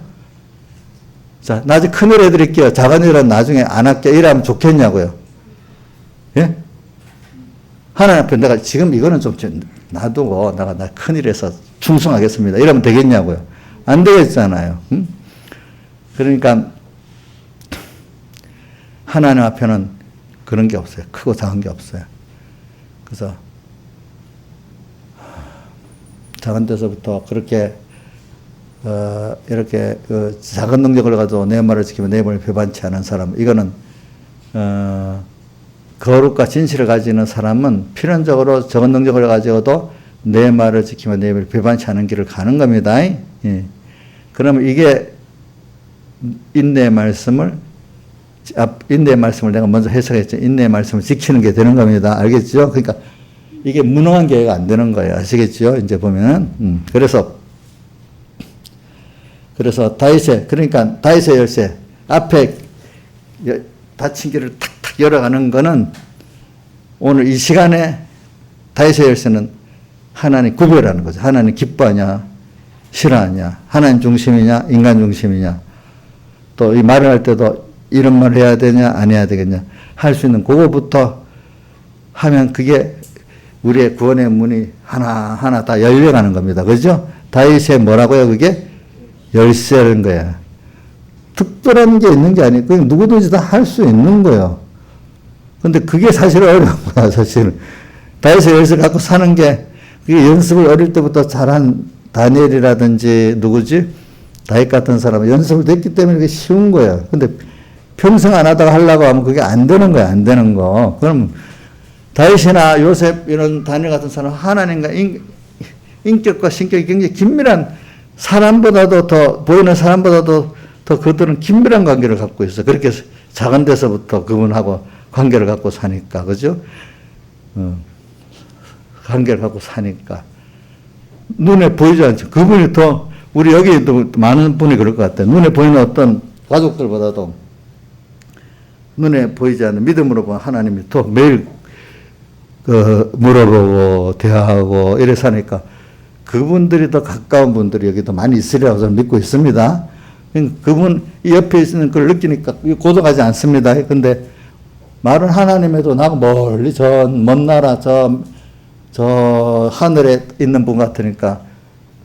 자, 나중에 큰일 해드릴게요. 작은 일은 나중에 안 할게요. 이러면 좋겠냐고요. 예? 하나님 앞에 내가 지금 이거는 좀 놔두고 나 큰일에서 충성하겠습니다. 이러면 되겠냐고요. 안 되겠잖아요. 응? 그러니까 하나님 앞에는 그런 게 없어요. 크고 작은 게 없어요. 그래서 작은 데서부터 그렇게 이렇게 작은 능력을 가지고 내 말을 지키며 내 말을 배반치 않은 사람, 이거는 거룩과 진실을 가지는 사람은 필연적으로 적은 능력을 가지고도 내 말을 지키며 내 말을 배반치 않은 길을 가는 겁니다. 예. 그러면 이게 인내의 말씀을 내가 먼저 해석했죠. 인내의 말씀을 지키는 게 되는 겁니다. 알겠죠? 그러니까 이게 무능한 교회가 안 되는 거예요. 아시겠죠? 이제 보면은. 그래서 그러니까 다윗의 열쇠 앞에 닫힌 길을 탁탁 열어가는 거는 오늘 이 시간에 다윗의 열쇠는 하나님 구별하는 거죠. 하나님 기뻐하냐, 싫어하냐, 하나님 중심이냐, 인간 중심이냐, 또 이 말을 할 때도 이런 말을 해야 되냐, 안 해야 되겠냐, 할 수 있는 그거부터 하면 그게 우리의 구원의 문이 하나하나 다 열려가는 겁니다. 그죠? 다윗의 뭐라고요? 그게 열쇠라는 거야. 특별한 게 있는 게 아니고 그냥 누구든지 다 할 수 있는 거예요. 근데 그게 사실 어려운 거야, 사실은. 다윗의 열쇠를 갖고 사는 게, 그게 연습을 어릴 때부터 잘한 다니엘이라든지 누구지? 다윗 같은 사람은 연습을 됐기 때문에 그게 쉬운 거예요. 근데 평생 안 하다가 하려고 하면 그게 안 되는 거야, 안 되는 거. 그럼 다윗이나 요셉 이런 다니엘 같은 사람은 하나님과 인격과 신격이 굉장히 긴밀한, 사람보다도 더, 보이는 사람보다도 더 그들은 긴밀한 관계를 갖고 있어. 그렇게 작은 데서부터 그분하고 관계를 갖고 사니까, 그죠? 관계를 갖고 사니까. 눈에 보이지 않죠. 그분이 더, 우리 여기도 많은 분이 그럴 것 같아요. 눈에 보이는 어떤 가족들보다도 눈에 보이지 않는 믿음으로 보면 하나님이 더 매일 물어보고 대화하고 이래 사니까 그분들이 더 가까운 분들이 여기도 많이 있으리라고 저는 믿고 있습니다. 그분 이 옆에 있는 걸 느끼니까 고독하지 않습니다. 근데 말은 하나님에도 나하고 멀리 먼 나라 저 하늘에 있는 분 같으니까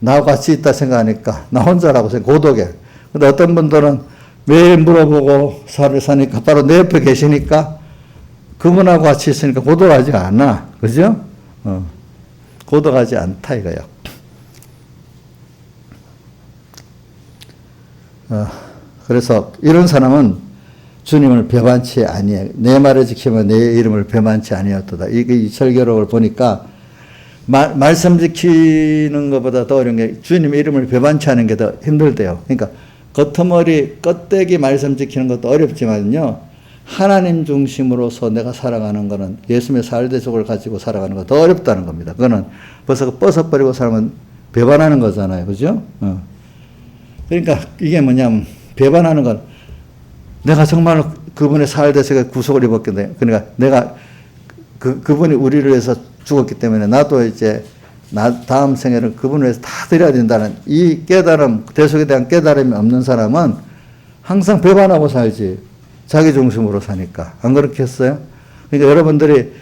나하고 같이 있다 생각하니까 나 혼자라고 생각, 고독해. 근데 어떤 분들은 매일 물어보고 사니까 바로 내 옆에 계시니까 그분하고 같이 있으니까 고독하지 않아. 그죠? 고독하지 않다 이거요. 그래서 이런 사람은 주님을 배반치 아니해. 내 말을 지키면 내 이름을 배반치 아니었도다. 이 설교록을 보니까 말씀 지키는 것보다 더 어려운 게 주님의 이름을 배반치 않은 게 더 힘들대요. 그러니까 겉머리 껍데기 말씀 지키는 것도 어렵지만요, 하나님 중심으로서 내가 살아가는 거는, 예수님의 살대속을 가지고 살아가는 거 더 어렵다는 겁니다. 그거는 벌써 뻗어버리고 살면 배반하는 거잖아요. 그죠? 그러니까 이게 뭐냐면, 배반하는 건 내가 정말 그분의 살대속에 구속을 입었겠네. 그러니까 내가 그분이 우리를 위해서 죽었기 때문에 나도 이제 다음 생애를 그분을 위해서 다 드려야 된다는 이 깨달음, 대속에 대한 깨달음이 없는 사람은 항상 배반하고 살지, 자기 중심으로 사니까. 안 그렇겠어요? 그러니까 여러분들이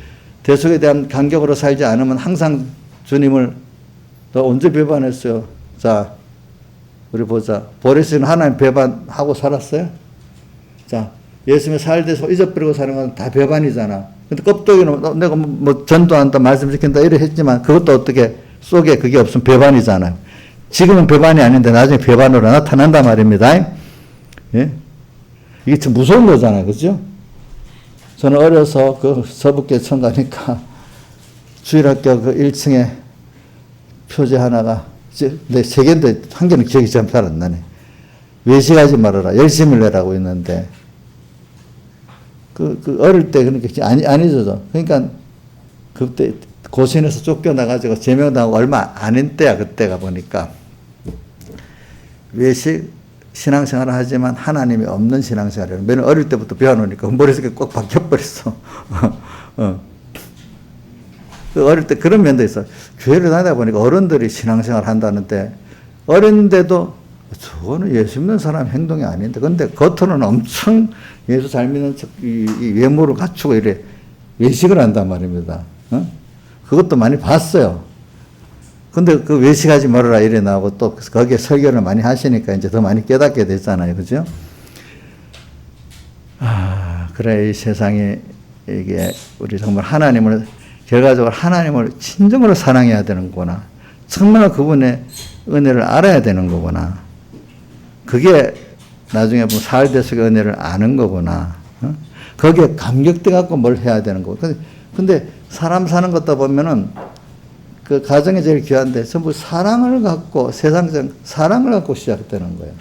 대속에 대한 간격으로 살지 않으면 항상 주님을, 너 언제 배반했어요? 자, 우리 보자. 보리스는 하나님 배반하고 살았어요? 자, 예수님의 살대속 잊어버리고 사는 건 다 배반이잖아. 근데 껍데기는 내가 뭐 전도한다, 말씀 지킨다 이래 했지만 그것도 어떻게 속에 그게 없으면 배반이잖아요. 지금은 배반이 아닌데 나중에 배반으로 나타난단 말입니다. 예? 이게 참 무서운 거잖아요. 그죠? 저는 어려서 그 서북계천 가니까 주일학교 그 1층에 표제 하나가, 내 세 개인데 한 개는 기억이 잘 안 나네. 외식하지 말아라, 열심히 내라고 있는데, 어릴 때 그러니까 안 잊어져. 그러니까 그때 고신에서 쫓겨나가지고 제명당하고 얼마 아닌 때야, 그때가 보니까. 외식 신앙생활을 하지만 하나님이 없는 신앙생활이에요. 맨날 어릴 때부터 배워놓으니까 머릿속에 꼭 박혀버렸어. 어릴 때 그런 면도 있어. 교회를 다니다 보니까 어른들이 신앙생활 한다는데, 어린데도 저거는 예수 믿는 사람 행동이 아닌데, 근데 겉으로는 엄청 예수 잘 믿는 척, 이 외모를 갖추고 이래 외식을 한단 말입니다. 그것도 많이 봤어요. 근데 그 외식하지 말아라 이래 나오고 또 거기에 설교를 많이 하시니까 이제 더 많이 깨닫게 됐잖아요. 그죠? 그래, 이 세상에 이게 우리 정말 하나님을, 결과적으로 하나님을 진정으로 사랑해야 되는 거구나. 정말 그분의 은혜를 알아야 되는 거구나. 그게 나중에 보면 사흘대속의 은혜를 아는 거구나. 거기에 감격돼 갖고 뭘 해야 되는 거고. 근데 사람 사는 것도 보면은 그 가정이 제일 귀한데 전부 사랑을 갖고, 세상적 사랑을 갖고 시작되는 거예요.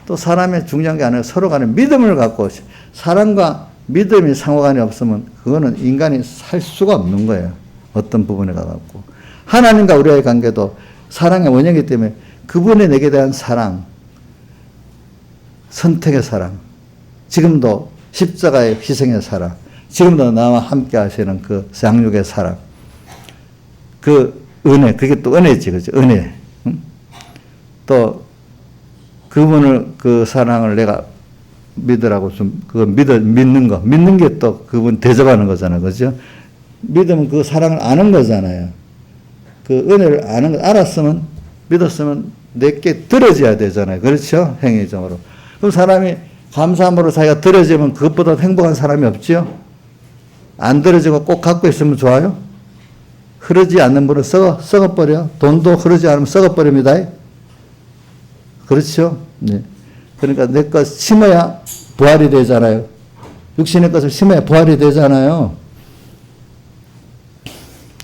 또 사람의 중요한 게 아니라 서로 간에 믿음을 갖고, 사랑과 믿음이 상호간에 없으면 그거는 인간이 살 수가 없는 거예요. 어떤 부분에 가갖고. 하나님과 우리의 관계도 사랑의 원형이기 때문에 그분의 내게 대한 사랑, 선택의 사랑, 지금도 십자가의 희생의 사랑, 지금도 나와 함께 하시는 그 양육의 사랑, 그 은혜, 그게 또 은혜지, 그죠? 은혜. 또 그분을, 그 사랑을 내가 믿으라고 좀, 그거 믿는 게 또 그분 대접하는 거잖아요. 그죠? 믿으면 그 사랑을 아는 거잖아요. 그 은혜를 아는 거, 알았으면, 믿었으면 내게 들어져야 되잖아요. 그렇죠? 행위적으로. 그럼 사람이 감사함으로 자기가 들어지면 그것보다 행복한 사람이 없죠? 안 들어지고 꼭 갖고 있으면 좋아요? 흐르지 않는 물은 썩어버려. 돈도 흐르지 않으면 썩어버립니다. 그렇죠? 네. 그러니까 내 것 심어야 부활이 되잖아요. 육신의 것을 심어야 부활이 되잖아요.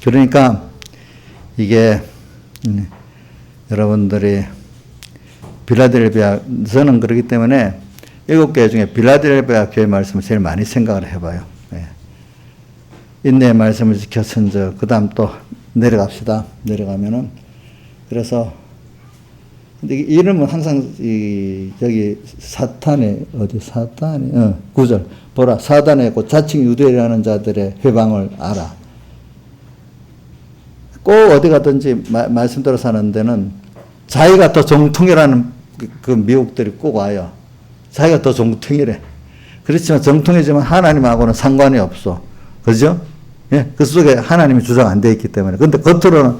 그러니까 이게 여러분들이 빌라델비아, 저는 그렇기 때문에 7개 중에 빌라델비아 교회 말씀을 제일 많이 생각을 해봐요. 네. 인내의 말씀을 지켜 선저, 그 다음 또 내려갑시다. 내려가면은, 그래서, 근데 이름은 항상, 여기 사탄의, 9절. 보라, 사단의 곧 자칭 유대라는 자들의 회방을 알아. 꼭 어디 가든지 말씀대로 사는 데는 자기가 더 정통이라는 그 미혹들이 꼭 와요. 자기가 더 정통이래. 그렇지만 정통이지만 하나님하고는 상관이 없어. 그죠? 예, 그 속에 하나님이 주장 안 돼 있기 때문에. 근데 겉으로는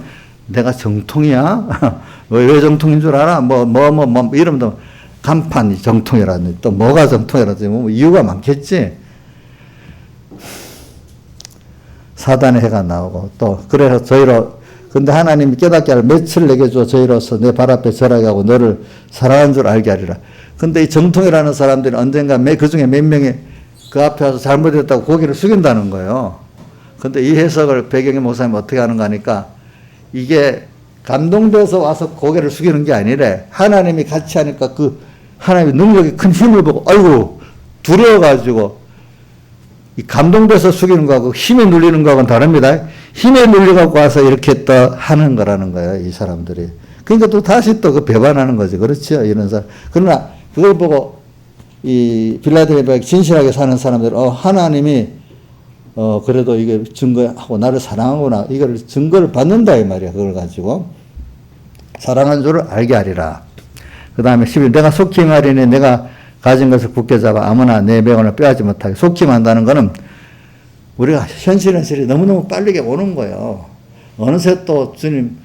내가 정통이야? 왜 정통인 줄 알아? 이러면 간판이 정통이라든지, 또 뭐가 정통이라든지, 뭐 이유가 많겠지? 사단의 해가 나오고, 또, 그래서 저희로, 근데 하나님이 깨닫게 하라. 며칠 내게 줘, 저희로서 내 발 앞에 절하게 하고 너를 사랑하는 줄 알게 하리라. 근데 이 정통이라는 사람들이 언젠가 그 중에 몇 명이 그 앞에 와서 잘못했다고 고개를 숙인다는 거예요. 근데 이 해석을 배경의 목사님 어떻게 하는가 하니까 이게 감동돼서 와서 고개를 숙이는 게 아니래. 하나님이 같이 하니까 그 하나님의 능력이 큰 힘을 보고, 아이고, 두려워가지고, 이 감동돼서 숙이는 거하고 힘에 눌리는 거하고는 다릅니다. 힘에 눌려갖고 와서 이렇게 또 하는 거라는 거예요, 이 사람들이. 그러니까 또 다시 또 그 배반하는 거지. 그렇죠? 이런 사람. 그러나 그걸 보고 이 빌라델비아에 진실하게 사는 사람들은, 하나님이, 그래도 이게 증거하고 나를 사랑하구나. 이걸 증거를 받는다, 이 말이야. 그걸 가지고. 사랑한 줄을 알게 하리라. 그 다음에 11, 내가 속히 행하리니 내가 가진 것을 굳게 잡아 아무나 내 명언을 빼앗지 못하게. 속히 한다는 거는 우리가 현실이 너무너무 빠르게 오는 거예요. 어느새 또 주님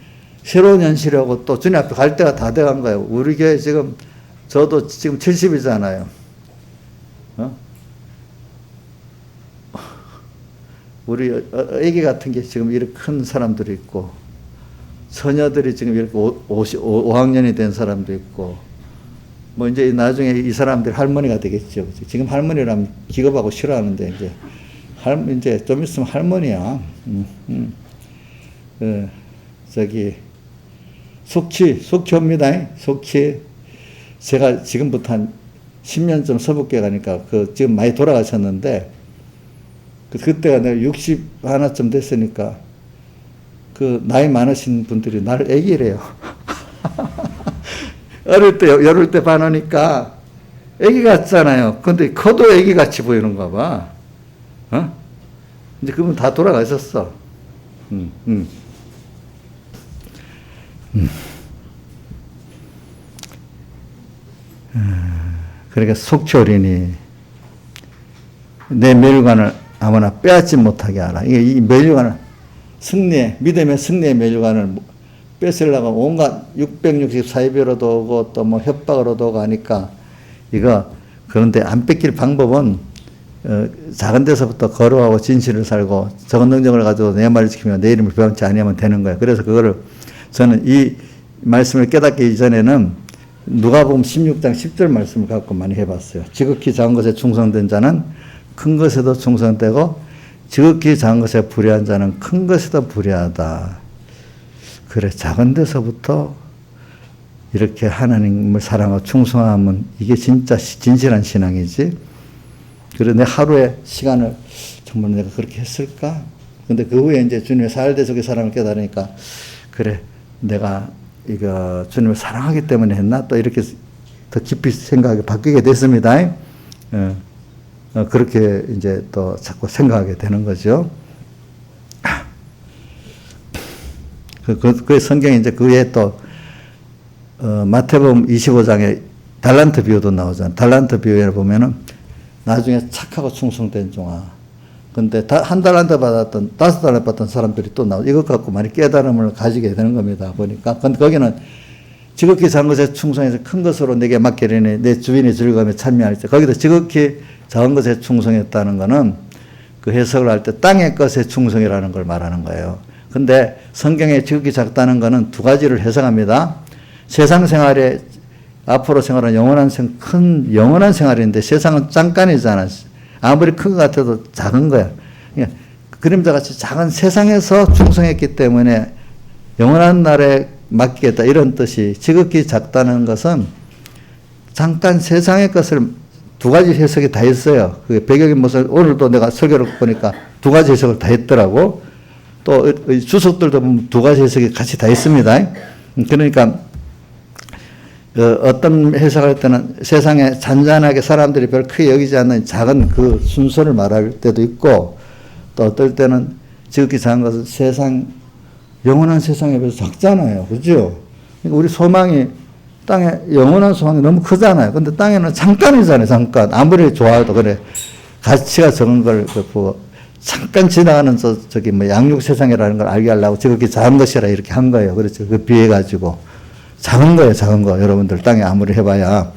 새로운 현실이라고 또 주님 앞에 갈 때가 다 돼간 거예요. 우리 교회 지금 저도 지금 70이잖아요. 우리 애기 같은 게 지금 이렇게 큰 사람들이 있고, 처녀들이 지금 이렇게 5학년이 된 사람도 있고, 뭐 이제 나중에 이 사람들이 할머니가 되겠죠. 지금 할머니라면 기겁하고 싫어하는데, 이제 좀 있으면 할머니야. 속히 옵니다. 속히. 제가 지금부터 한 10년쯤 서북교회 가니까 지금 많이 돌아가셨는데, 그때가 내가 60 하나쯤 됐으니까, 나이 많으신 분들이 나를 애기래요. 어릴 때 봐놓으니까 애기 같잖아요. 근데 커도 애기 같이 보이는가 봐. 이제 그분 다 돌아가셨어. 그러니까 속초리니 내 멸관을 아무나 빼앗지 못하게 하라. 이 멸관을 승리에, 믿음의 승리의 멸관을 뺏으려고 온갖 664일로도 오고 또 뭐 협박으로도 오고 하니까 이거, 그런데 안 뺏길 방법은 작은 데서부터 거룩하고 진실을 살고 적은 능력을 가지고 내 말을 지키며 내 이름을 배반치 아니하면 되는 거예요. 그래서 그거를 저는 이 말씀을 깨닫기 이전에는 누가복음 16장 10절 말씀을 갖고 많이 해봤어요. 지극히 작은 것에 충성된 자는 큰 것에도 충성되고 지극히 작은 것에 불의한 자는 큰 것에도 불의하다. 그래, 작은 데서부터 이렇게 하나님을 사랑하고 충성하면 이게 진짜 진실한 신앙이지. 그래, 내 하루의 시간을 정말 내가 그렇게 했을까? 근데 그 후에 이제 주님의 사흘대 속의 사랑을 깨달으니까 그래, 내가 이거 주님을 사랑하기 때문에 했나? 또 이렇게 더 깊이 생각이 바뀌게 됐습니다. 그렇게 이제 또 자꾸 생각하게 되는 거죠. 그 성경에 이제 그 외에 또 마태복음 25장에 달란트 비유도 나오잖아요. 달란트 비유에 보면은 나중에 착하고 충성된 종아. 근데 한 달란트 받았던 5달란트 받던 사람들이 또 나오고 이것 갖고 많이 깨달음을 가지게 되는 겁니다. 보니까. 근데 거기는 지극히 작은 것에 충성해서 큰 것으로 내게 맡기려니 내 주인이 즐거움에 참여할지. 거기도 지극히 작은 것에 충성했다는 거는 그 해석을 할 때 땅의 것에 충성이라는 걸 말하는 거예요. 근데 성경에 지극히 작다는 거는 두 가지를 해석합니다. 세상 생활에 앞으로 생활은 큰 영원한 생활인데 세상은 잠깐이잖아. 아무리 큰 것 같아도 작은 거야. 그러니까 그림자 같이 작은 세상에서 충성했기 때문에 영원한 날에 맡기겠다 이런 뜻이 지극히 작다는 것은 잠깐 세상의 것을 두 가지 해석이 다 있어요. 그 배경의 모습 오늘도 내가 설교를 보니까 두 가지 해석을 다 했더라고. 또 주석들도 보면 두 가지 해석이 같이 다 있습니다. 그러니까 어떤 해석할 때는 세상에 잔잔하게 사람들이 별 크게 여기지 않는 작은 그 순서를 말할 때도 있고 또 어떨 때는 지극히 작은 것은 세상 영원한 세상에 비해서 작잖아요. 그죠? 그러니까 우리 소망이 땅에 영원한 소망이 너무 크잖아요. 근데 땅에는 잠깐이잖아요. 잠깐. 아무리 좋아도 그래. 가치가 적은 걸 그 잠깐 지나가는 저기 뭐 양육 세상이라는 걸 알게 하려고 지극히 작은 것이라 이렇게 한 거예요. 그렇죠. 그 비해 가지고 작은 거예요. 작은 거. 여러분들 땅에 아무리 해봐야.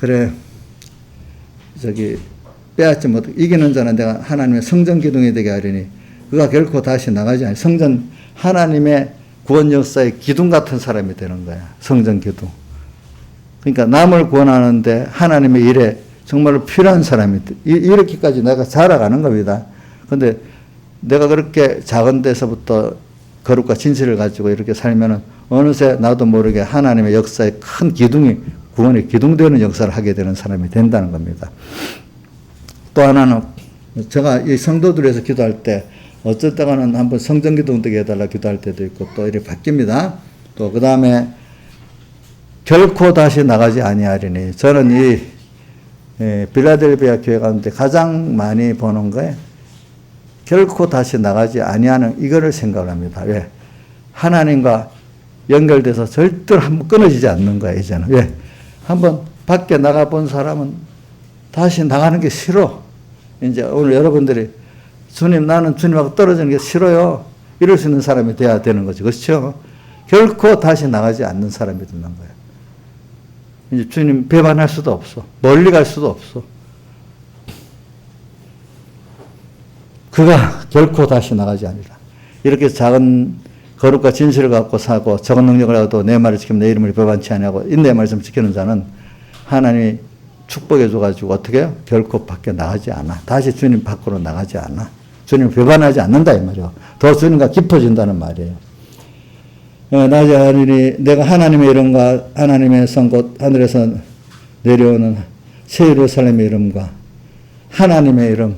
그래. 저기 빼앗지 못 이기는 자는 내가 하나님의 성전 기둥이 되게 하리니 그가 결코 다시 나가지 않아요. 성전 하나님의 구원 역사의 기둥 같은 사람이 되는 거야. 성전 기둥. 그러니까 남을 구원하는데 하나님의 일에 정말로 필요한 사람이 이렇게까지 내가 자라가는 겁니다. 그런데 내가 그렇게 작은 데서부터 거룩과 진실을 가지고 이렇게 살면은 어느새 나도 모르게 하나님의 역사의 큰 기둥이 구원의 기둥되는 역사를 하게 되는 사람이 된다는 겁니다. 또 하나는 제가 이 성도들에서 기도할 때 어쩔 때가는 한번 성전 기둥 되게 해달라 기도할 때도 있고 또 이렇게 바뀝니다. 또 그 다음에 결코 다시 나가지 아니하리니 저는 이 빌라델비아 교회 가운데 가장 많이 보는 거에 결코 다시 나가지 아니하는 이거를 생각을 합니다. 왜? 하나님과 연결돼서 절대로 한번 끊어지지 않는 거야, 이제는. 왜? 한번 밖에 나가본 사람은 다시 나가는 게 싫어. 이제 오늘 여러분들이 주님, 나는 주님하고 떨어지는 게 싫어요. 이럴 수 있는 사람이 돼야 되는 거죠. 그렇죠? 결코 다시 나가지 않는 사람이 되는 거예요. 이제 주님 배반할 수도 없어. 멀리 갈 수도 없어. 그가 결코 다시 나가지 아니라. 이렇게 작은 거룩과 진실을 갖고 사고 적은 능력을 가지고 내 말을 지키면 내 이름을 배반치 아니하고 인내 말씀을 지키는 자는 하나님이 축복해 줘가지고 어떻게 해요? 결코 밖에 나가지 않아. 다시 주님 밖으로 나가지 않아. 주님을 배반하지 않는다 이 말이에요. 더 주님과 깊어진다는 말이에요. 낮에 하리니 내가 하나님의 이름과 하나님의 성 곧 하늘에서 내려오는 새 예루살렘의 이름과 하나님의 이름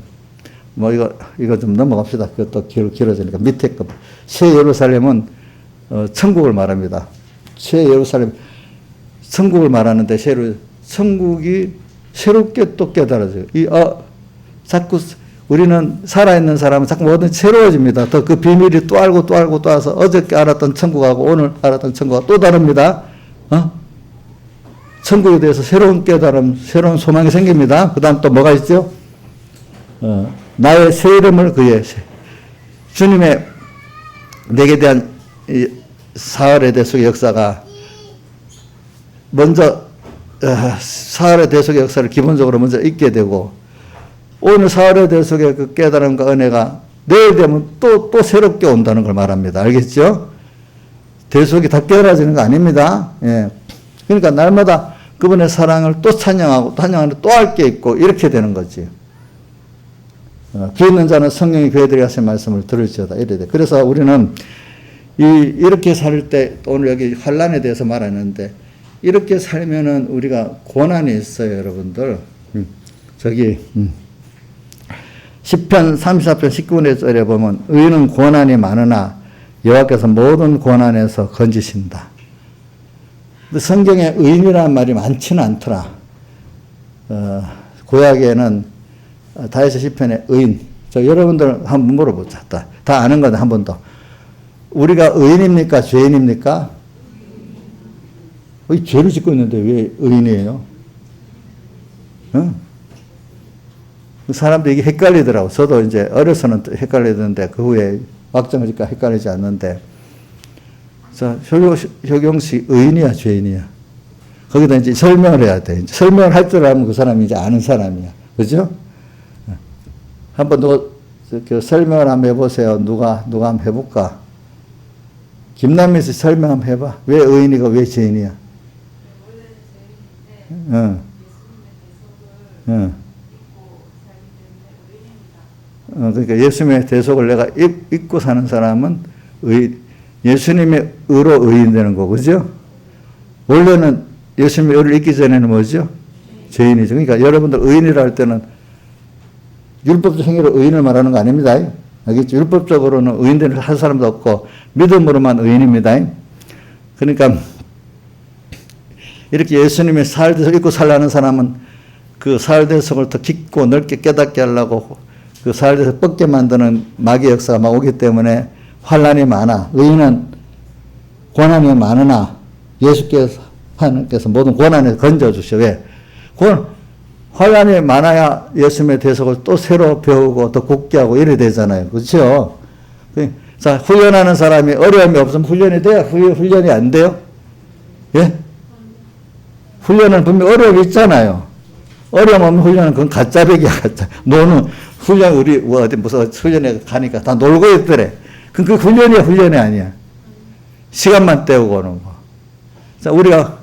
뭐 이거 좀 넘어갑시다. 그것도 길어지니까 밑에 거 새 예루살렘은 천국을 말합니다. 새 예루살렘 천국을 말하는데 천국이 새롭게 또 깨달아져요. 자꾸 우리는 살아있는 사람은 자꾸 뭐든 새로워집니다. 더 그 비밀이 또 알고 또 알고 또 와서 어저께 알았던 천국하고 오늘 알았던 천국하고 또 다릅니다. 천국에 대해서 새로운 깨달음, 새로운 소망이 생깁니다. 그 다음 또 뭐가 있죠? 나의 새 이름을 그의 주님의 내게 대한 이 사흘의 대속의 역사가 먼저 사흘의 대속의 역사를 기본적으로 먼저 잊게 되고 오늘 사흘의 대속의 그 깨달음과 은혜가 내일 되면 또 새롭게 온다는 걸 말합니다. 알겠죠? 대속이 다 깨달아지는 거 아닙니다. 예. 그러니까 날마다 그분의 사랑을 또 찬양하고 찬양하는 또 할 게 있고 이렇게 되는 거지. 귀 있는 자는 성령이 그에들에게 하신 말씀을 들을지어다 이래 돼. 그래서 우리는 이렇게 살 때 오늘 여기 환란에 대해서 말하는데 이렇게 살면은 우리가 고난이 있어요, 여러분들. 저기 시편 34편 19절에 보면 의인은 고난이 많으나 여호와께서 모든 고난에서 건지신다. 근데 성경에 의인이라는 말이 많지는 않더라. 구약에는 다윗의 시편에 의인. 저 여러분들 한번 물어보자. 다 아는 건데 한 번 더. 우리가 의인입니까? 죄인입니까? 죄를 짓고 있는데 왜 의인이에요? 응? 사람들이 이게 헷갈리더라고. 저도 이제 어려서는 헷갈리던데 그 후에 확정을 짓니까 헷갈리지 않는데. 자, 효경씨 의인이야, 죄인이야? 거기다 이제 설명을 해야 돼. 이제 설명을 할 줄 알면 그 사람이 이제 아는 사람이야. 그죠? 한번 설명을 한번 해보세요. 누가 한번 해볼까? 김남미 씨 설명 한번 해봐. 왜 의인이고 왜 죄인이야? 그러니까 예수님의 대속을 내가 잊고 사는 사람은 예수님의 의로 의인 되는 거고, 그죠? 원래는 예수님의 의를 잊기 전에는 뭐죠? 죄인이죠. 그러니까 여러분들 의인이라 할 때는 율법적 행위로 의인을 말하는 거 아닙니다. 알겠죠? 율법적으로는 의인들을 할 사람도 없고 믿음으로만 의인입니다. 그러니까 이렇게 예수님의 사흘대속 잊고 살라는 사람은 그 사흘대속을 더 깊고 넓게 깨닫게 하려고 그 사흘대속 뻗게 만드는 마귀의 역사가 막 오기 때문에 환란이 많아. 의인은 고난이 많으나 예수께서 하나님께서 모든 고난에서 건져주셔. 왜? 환란이 많아야 예수님의 대속을 또 새로 배우고 더 굳게 하고 이래 되잖아요. 그렇죠? 자, 훈련하는 사람이 어려움이 없으면 훈련이 돼요? 훈련이 안 돼요? 예? 훈련은 분명 어려움이 있잖아요. 어려움 없는 훈련은 그건 가짜배기야, 가짜. 너는 훈련, 우리, 어디 무슨 훈련에 가니까 다 놀고 있더래. 그 훈련이야, 훈련이 아니야. 시간만 때우고 오는 거. 자, 우리가,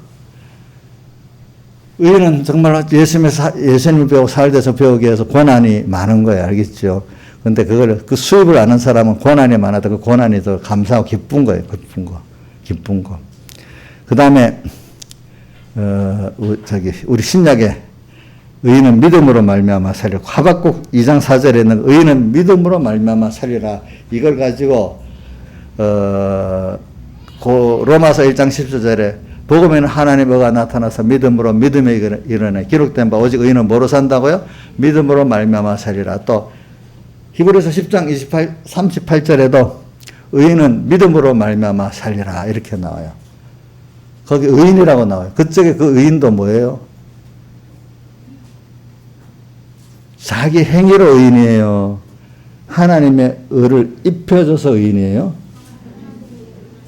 의인은 정말 예수님을 배우고 살대서 배우기 위해서 고난이 많은 거야. 알겠죠? 근데 그 수입을 아는 사람은 고난이 많아도 그 고난이 더 감사하고 기쁜 거예요. 기쁜 거. 그 다음에, 우리 신약에 의인은 믿음으로 말미암아 살리라. 하박국 2장 4절에는 의인은 믿음으로 말미암아 살리라. 이걸 가지고 로마서 1장 14절에 복음에는 하나님의 의가 나타나서 믿음으로 믿음에 이르네. 기록된 바 오직 의인은 뭐로 산다고요? 믿음으로 말미암아 살리라. 또 히브리서 10장 38절에도 의인은 믿음으로 말미암아 살리라. 이렇게 나와요. 거기 의인이라고 나와요. 그쪽에 그 의인도 뭐예요? 자기 행위로 의인이에요. 하나님의 의를 입혀줘서 의인이에요.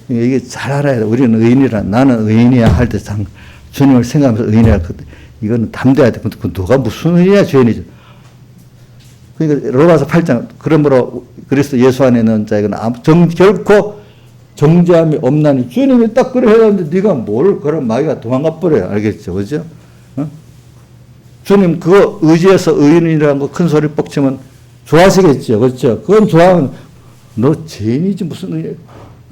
이게 잘 알아야 돼. 우리는 의인이라, 나는 의인이야 할 때 주님을 생각하면서 의인이라. 이거는 담대해야 돼. 그 누가 무슨 의인이야, 죄인이죠. 그러니까 로마서 8장, 그러므로 그리스도 예수 안에 있는 자에게는 결코 정죄함이 없나니. 주님이 딱 그래 해놨는데 네가 뭘 그런 마귀가 도망가 버려요. 알겠죠? 그죠? 주님 그거 의지해서 의인이라는 거 큰 소리 뻑치면 좋아하시겠죠. 그렇죠? 그건 좋아하면 너 죄인이지 무슨 의인.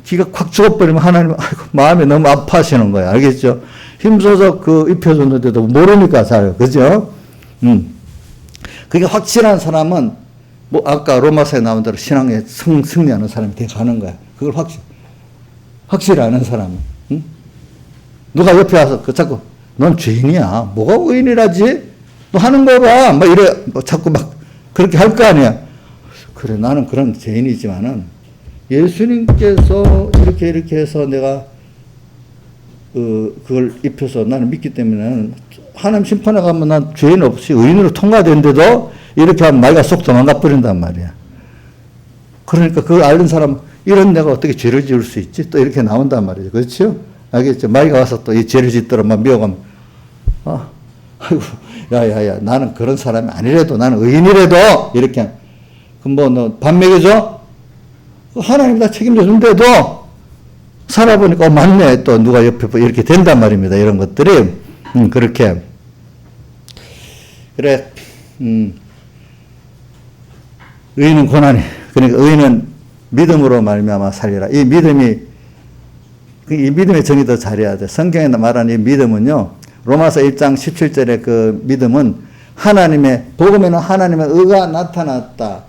기가 콱 죽어버리면 하나님 마음이 너무 아파하시는 거예요. 알겠죠? 힘써서 입혀줬는데도 모르니까 잘. 그죠? 그게 확실한 사람은 뭐 아까 로마서에 나온 대로 신앙에 승리하는 사람이 돼 가는 거야. 그걸 확실히 아는 사람은. 응? 누가 옆에 와서 자꾸 넌 죄인이야. 뭐가 의인이라지? 너 하는 거 봐. 막 이래. 자꾸 막 그렇게 할 거 아니야. 그래, 나는 그런 죄인이지만은 예수님께서 이렇게 해서 내가 그걸 입혀서 나는 믿기 때문에 하나님 심판에 가면 난 죄인 없이 의인으로 통과된데도 이렇게 하면 마귀가 쏙 도망가 버린단 말이야. 그러니까 그걸 알는 사람, 이런 내가 어떻게 죄를 지을 수 있지? 또 이렇게 나온단 말이죠. 그렇죠? 알겠죠? 마귀가 와서 또 이 죄를 짓도록 막 미워가면, 아이고, 야야야, 나는 그런 사람이 아니래도, 나는 의인이래도, 이렇게. 그럼 뭐, 너 밥 먹여줘? 하나님 다 책임져 준대도, 살아보니까, 맞네. 또 누가 옆에 이렇게 된단 말입니다. 이런 것들이. 그렇게. 그래, 의인은 고난이, 그러니까 의인은 믿음으로 말미암아 살리라. 이 믿음의 정의도 잘해야 돼. 성경에 말하는 이 믿음은요, 로마서 1장 17절의 그 믿음은 복음에는 하나님의 의가 나타났다.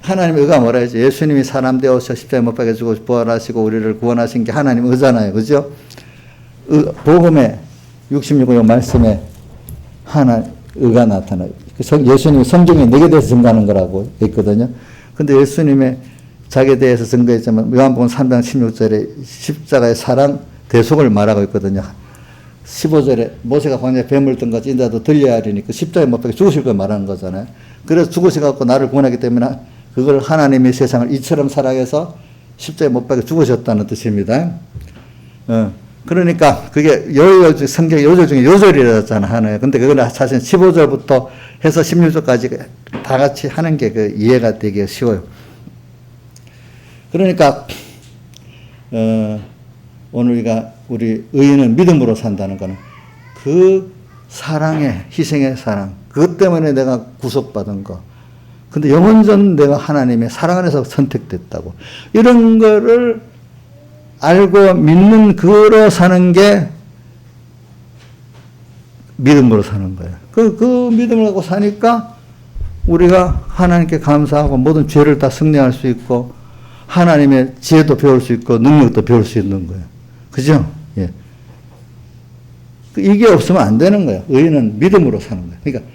하나님의 의가 뭐라 했지? 예수님이 사람 되어서 십자가에 못 박혀 죽고 부활하시고 우리를 구원하신 게 하나님의 의잖아요. 그죠? 복음에 66의 말씀에 의가 나타나요. 예수님이 성경에 내게 대해서 증거하는 거라고 했거든요. 근데 예수님의 자기에 대해서 증거했지만 요한복음 3장 16절에 십자가의 사랑 대속을 말하고 있거든요. 15절에 모세가 광야에 뱀을 뜬 같이 인자도 들려야 하리니 그 십자가에 못 박혀 죽으실 걸 말하는 거잖아요. 그래서 죽으셔갖고 나를 구원하기 때문에 그걸 하나님이 세상을 이처럼 사랑해서 십자가에 못 박혀 죽으셨다는 뜻입니다. 그러니까 그게 성경 요절 중에 요절이라잖아, 하나요. 근데 그거는 사실 15절부터 해서 16절까지 다 같이 하는 게 그 이해가 되기 쉬워요. 그러니까, 오늘 우리 의인은 믿음으로 산다는 거는 그 사랑의, 희생의 사랑, 그것 때문에 내가 구속받은 거. 근데 영원전 내가 하나님의 사랑 안에서 선택됐다고. 이런 거를 알고 믿는 그로 사는 게 믿음으로 사는 거예요. 그 믿음을 갖고 사니까 우리가 하나님께 감사하고 모든 죄를 다 승리할 수 있고 하나님의 지혜도 배울 수 있고 능력도 배울 수 있는 거예요. 그죠? 예. 이게 없으면 안 되는 거예요. 의인은 믿음으로 사는 거예요. 그러니까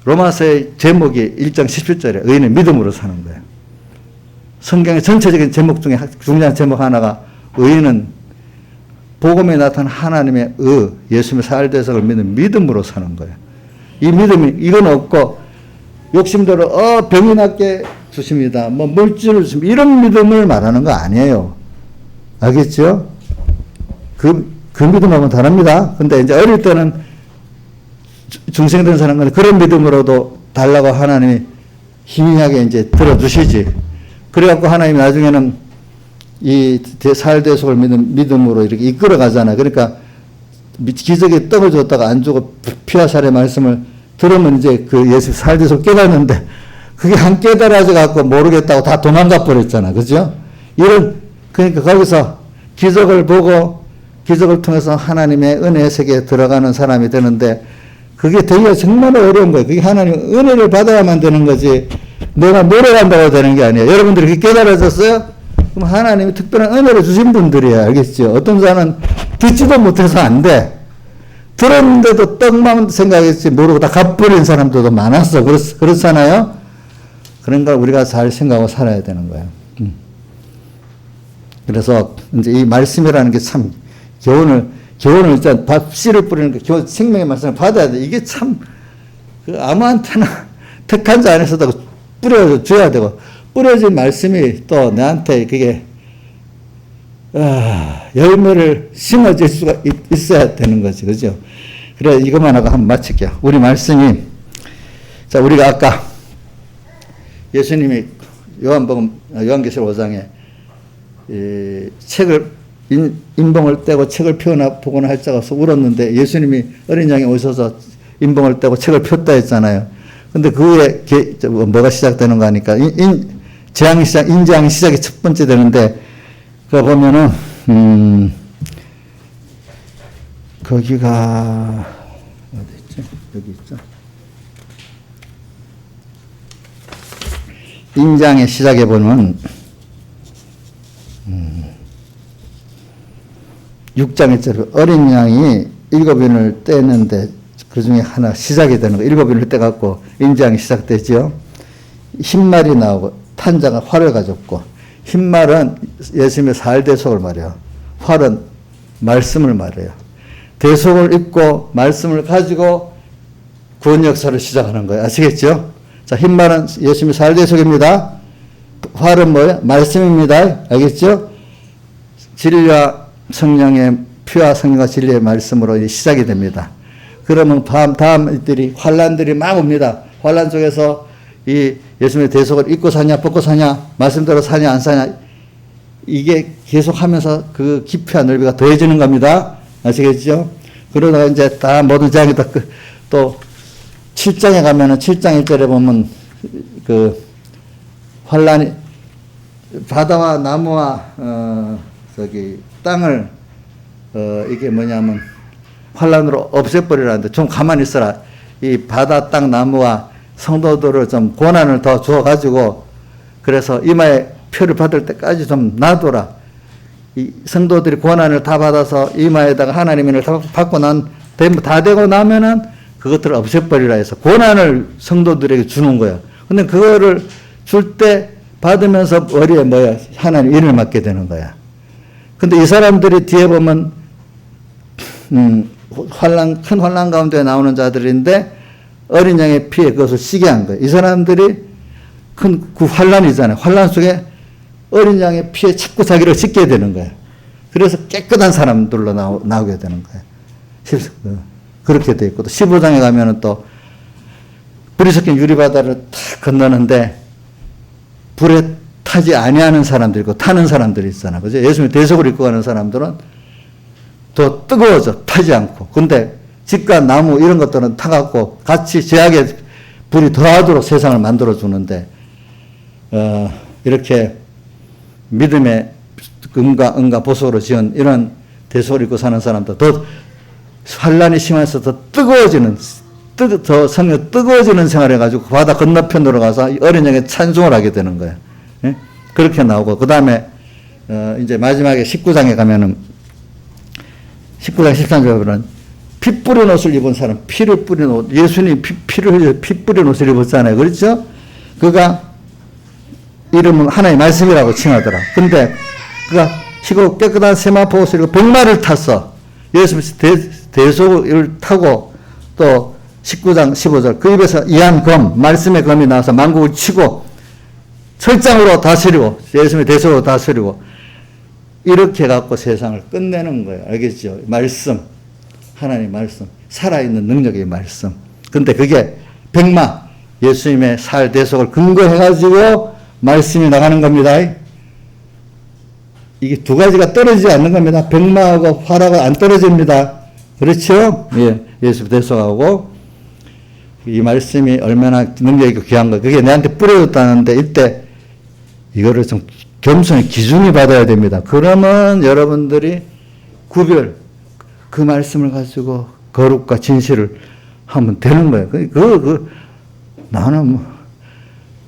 로마서의 제목이 1장 17절에 의인은 믿음으로 사는 거예요. 성경의 전체적인 제목 중에 중요한 제목 하나가 의인은 복음에 나타난 하나님의 예수님의 살대석을 믿는 믿음으로 사는 거예요. 이 믿음이 이건 없고 욕심대로 병이 낫게 주십니다. 뭐 물질을 주십니다. 이런 믿음을 말하는 거 아니에요. 알겠죠? 그 믿음하고는 다릅니다. 근데 이제 어릴 때는 중생된 사람은 그런 믿음으로도 달라고 하나님이 희미하게 이제 들어주시지. 그래갖고 하나님이 나중에는 이 살대속을 믿는 믿음으로 이렇게 이끌어 가잖아요. 그러니까 기적에 떡을 줬다가 안 주고 피와 살의 말씀을 들으면 이제 그 예수 살대속 깨닫는데 그게 안 깨달아져 갖고 모르겠다고 다 도망가 버렸잖아. 그죠? 그러니까 거기서 기적을 보고 기적을 통해서 하나님의 은혜의 세계에 들어가는 사람이 되는데 그게 되기가 정말 어려운 거예요. 그게 하나님의 은혜를 받아야만 되는 거지 내가 노력한다고 되는 게 아니에요. 여러분들이 그렇게 깨달아졌어요? 그럼 하나님이 특별한 은혜를 주신 분들이에요. 알겠죠? 어떤 사람은 듣지도 못해서 안 돼. 들었는데도 떡만 생각했지 모르고 다 갚버린 사람들도 많았어. 그렇잖아요? 그러니까 우리가 잘 생각하고 살아야 되는 거예요. 그래서 이제 이 말씀이라는 게 참 교훈을 일단 씨를 뿌리는 거, 생명의 말씀을 받아야 돼. 이게 참 아무한테나 택한 자 안에서도 뿌려줘야 되고 뿌려진 말씀이 또 내한테 그게 열매를 심어질 수가 있어야 되는 거지. 그죠? 그래, 이것만 하고 한번 마칠게요. 우리 말씀이, 자, 우리가 아까 예수님이 요한계시록 5장에 책을, 인봉을 떼고 책을 보거나 할 자가 없어 울었는데 예수님이 어린 양이 오셔서 인봉을 떼고 책을 폈다 했잖아요. 근데 그 후에 뭐가 시작되는 거 하니까 인재앙이 시작이 첫 번째 되는데 그 보면은 거기가 어디 있죠? 여기 있죠. 인장의 시작에 보면 6장 1절 어린 양이 7인을 떼는데 그 중에 하나 시작이 되는 거 7인을 떼갖고 인장이 시작되죠. 흰말이 나오고 탄자가 활을 가졌고 흰말은 예수님의 살대속을 말해요. 활은 말씀을 말해요. 대속을 입고 말씀을 가지고 구원 역사를 시작하는 거예요. 아시겠죠? 자, 흰말은 예수님의 살대속입니다. 활은 뭐예요? 말씀입니다. 알겠죠? 진리와 성령의 피와 성령과 진리의 말씀으로 시작이 됩니다. 그러면 다음 이들이 환란들이 막 옵니다. 환란 속에서 이 예수님의 대속을 입고 사냐 벗고 사냐 말씀대로 사냐 안 사냐 이게 계속하면서 그 깊이와 넓이가 더해지는 겁니다. 아시겠죠? 그러다가 이제 다 모든 재앙이 또 7장에 가면은 7장 1절에 보면 그 환란이 바다와 나무와 땅을 이게 뭐냐면 환란으로 없애버리라는데 좀 가만히 있어라. 이 바다 땅 나무와 성도들을 좀 고난을 더 주어가지고 그래서 이마에 표를 받을 때까지 좀 놔둬라. 이 성도들이 고난을 다 받아서 이마에다가 하나님의 은혜를 받고 다 되고 나면은 그것들을 없애버리라 해서 고난을 성도들에게 주는 거야. 근데 그거를 줄 때 받으면서 머리에 뭐야? 하나님 인을 맡게 되는 거야. 근데 이 사람들이 뒤에 보면, 큰 환란 가운데 나오는 자들인데 어린 양의 피에 그것을 쓰게 한 거예요. 이 사람들이 큰 그 환란이잖아요. 환란 속에 어린 양의 피에 자꾸 자기를 씻게 되는 거예요. 그래서 깨끗한 사람들로 나오게 되는 거예요. 그렇게 돼 있고 또 15장에 가면은 또 불이 섞인 유리바다를 탁 건너는데 불에 타지 아니하는 사람들 있고 타는 사람들이 있잖아. 그죠? 예수님의 대속을 입고 가는 사람들은 더 뜨거워져. 타지 않고. 근데 집과 나무 이런 것들은 타갖고 같이 제약에 불이 더하도록 세상을 만들어주는데, 이렇게 믿음의 은과 보석으로 지은 이런 대속을 입고 사는 사람들 더 환란이 심해서 더 뜨거워지는, 더 성령 뜨거워지는 생활을 해가지고 바다 건너편으로 가서 어린 양의 찬송을 하게 되는 거예요. 예? 그렇게 나오고, 그 다음에, 이제 마지막에 19장에 가면은, 19장 13절에 보면, 피 뿌린 옷을 입은 사람, 피를 뿌린 옷, 예수님이 피 뿌린 옷을 입었잖아요. 그렇죠? 그가 이름은 하나의 말씀이라고 칭하더라. 근데 그가 희고 깨끗한 세마포 옷을 입고 백마를 탔어. 예수님이 대속을 타고 또 19장 15절 그 입에서 이한 검, 말씀의 검이 나와서 만국을 치고 철장으로 다스리고 예수님의 대속으로 다스리고 이렇게 갖고 세상을 끝내는 거예요. 알겠죠? 말씀, 하나님의 말씀, 살아있는 능력의 말씀. 근데 그게 백마, 예수님의 살 대속을 근거해가지고 말씀이 나가는 겁니다. 이게 두 가지가 떨어지지 않는 겁니다. 백마하고 화라가 안 떨어집니다. 그렇죠? 예, 예수 대속하고 이 말씀이 얼마나 능력이 있고 귀한 거. 그게 내한테 뿌려졌다는데 이때 이거를 좀 겸손히 기준이 받아야 됩니다. 그러면 여러분들이 그 말씀을 가지고 거룩과 진실을 하면 되는 거예요. 나는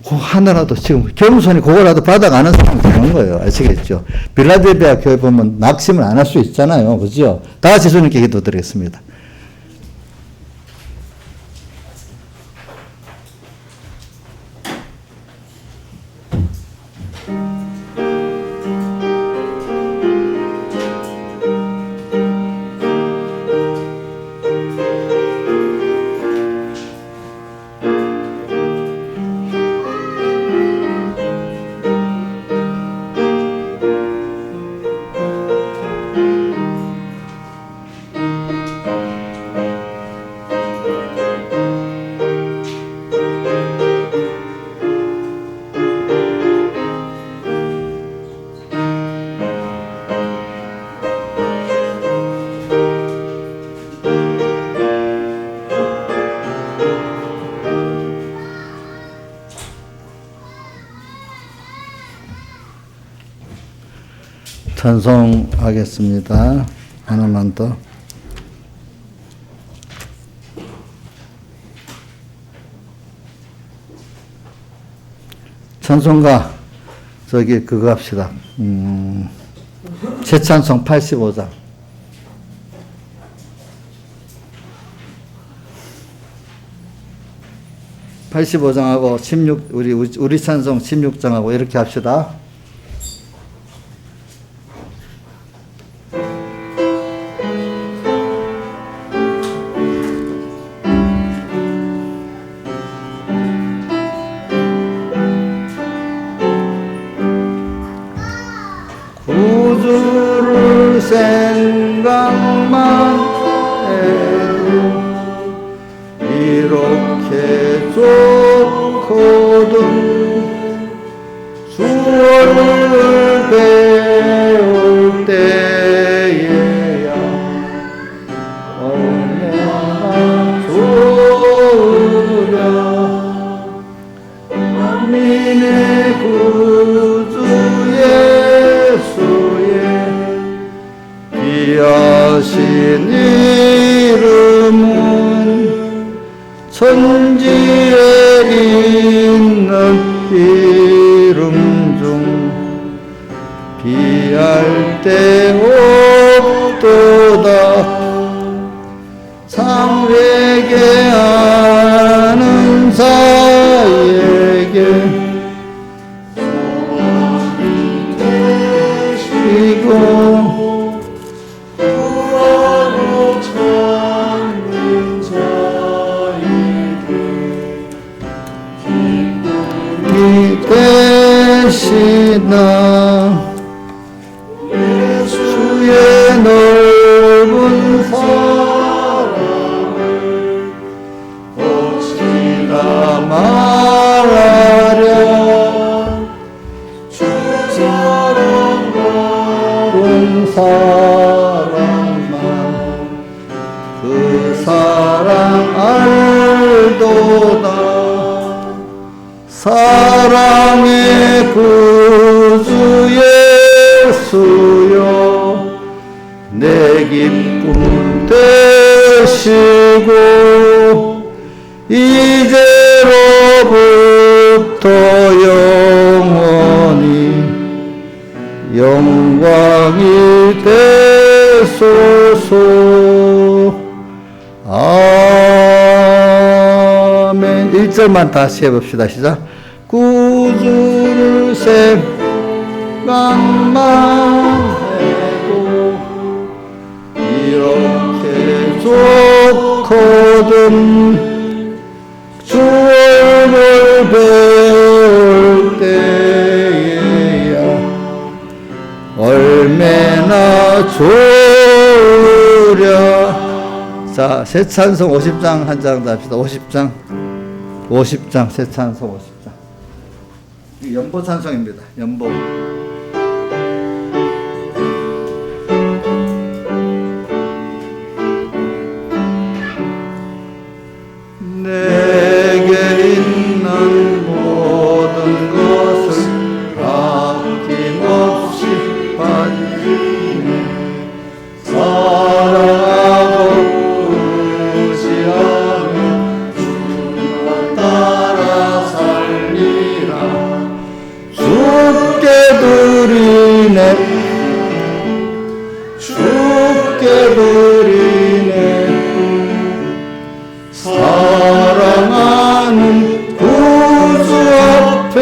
하나라도 지금 겸손히 그거라도 받아가는 사람이 되는 거예요. 아시겠죠? 빌라델비아 교회 보면 낙심을 안 할 수 있잖아요. 그죠? 다 같이 주님께 기도드리겠습니다. 찬송하겠습니다. 하나만 더. 찬송가 그거 합시다. 새찬송 85장. 85장하고 16 우리 찬송 16장하고 이렇게 합시다. 좋거든 주를 배울 때에야 얼마나 좋으랴 만민의 구주 예수의 귀하신 이름은 천지에 있는 이름 중 비할 데 없도다 참회개하는 자에게 되시고 구하고 찾는 자에게 이 되시나 주의 넓은 사랑을 어찌다 말하랴 주 사랑과 사랑만 그 사랑 알도다 사랑의 구주 예수여 내 기쁨 되시고 이제로부터 영원히 영광이 되소서 아멘. 1절만 다시 해봅시다. 시작. 구주를 생각만 해도 이렇게 좋거든 주를 배울 때에야 얼마나 좋으랴. 자, 새 찬송 50장 한 장 더 합시다. 50장 새 찬송 50장. 연보 찬송입니다. 연보. 내게 있는 모든 것을 아낌없이 바치네 사랑하고 의지하며 주만 따라 살리라 주께 드리네 주께 드리네 사랑하는 구주 앞에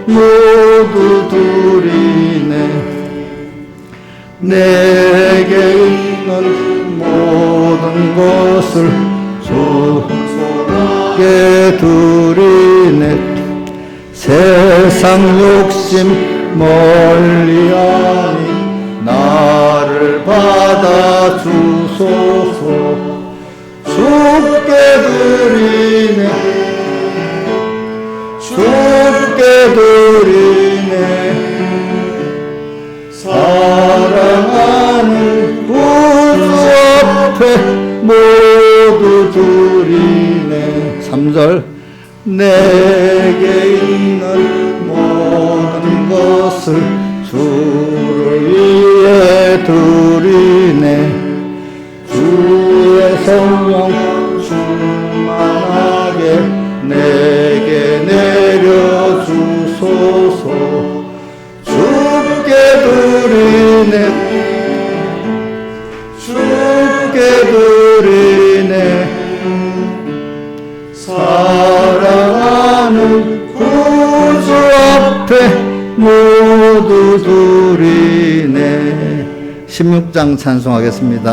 모두 드리네 내게 있는 모든 것을 주께 드리네 세상 욕심 멀리하니 나를 받아 주소서 주께 드리네 주께 드리네 사랑하는 구주 앞에 모두 드리네 3절 내게 있는 모든 것을 주를 위해 드리네 주의 성령 충만하게 내게 내려주소서 주께 드리네 주께 드리네 사랑하는 구주 앞에 모두 드리네 16장 찬송하겠습니다.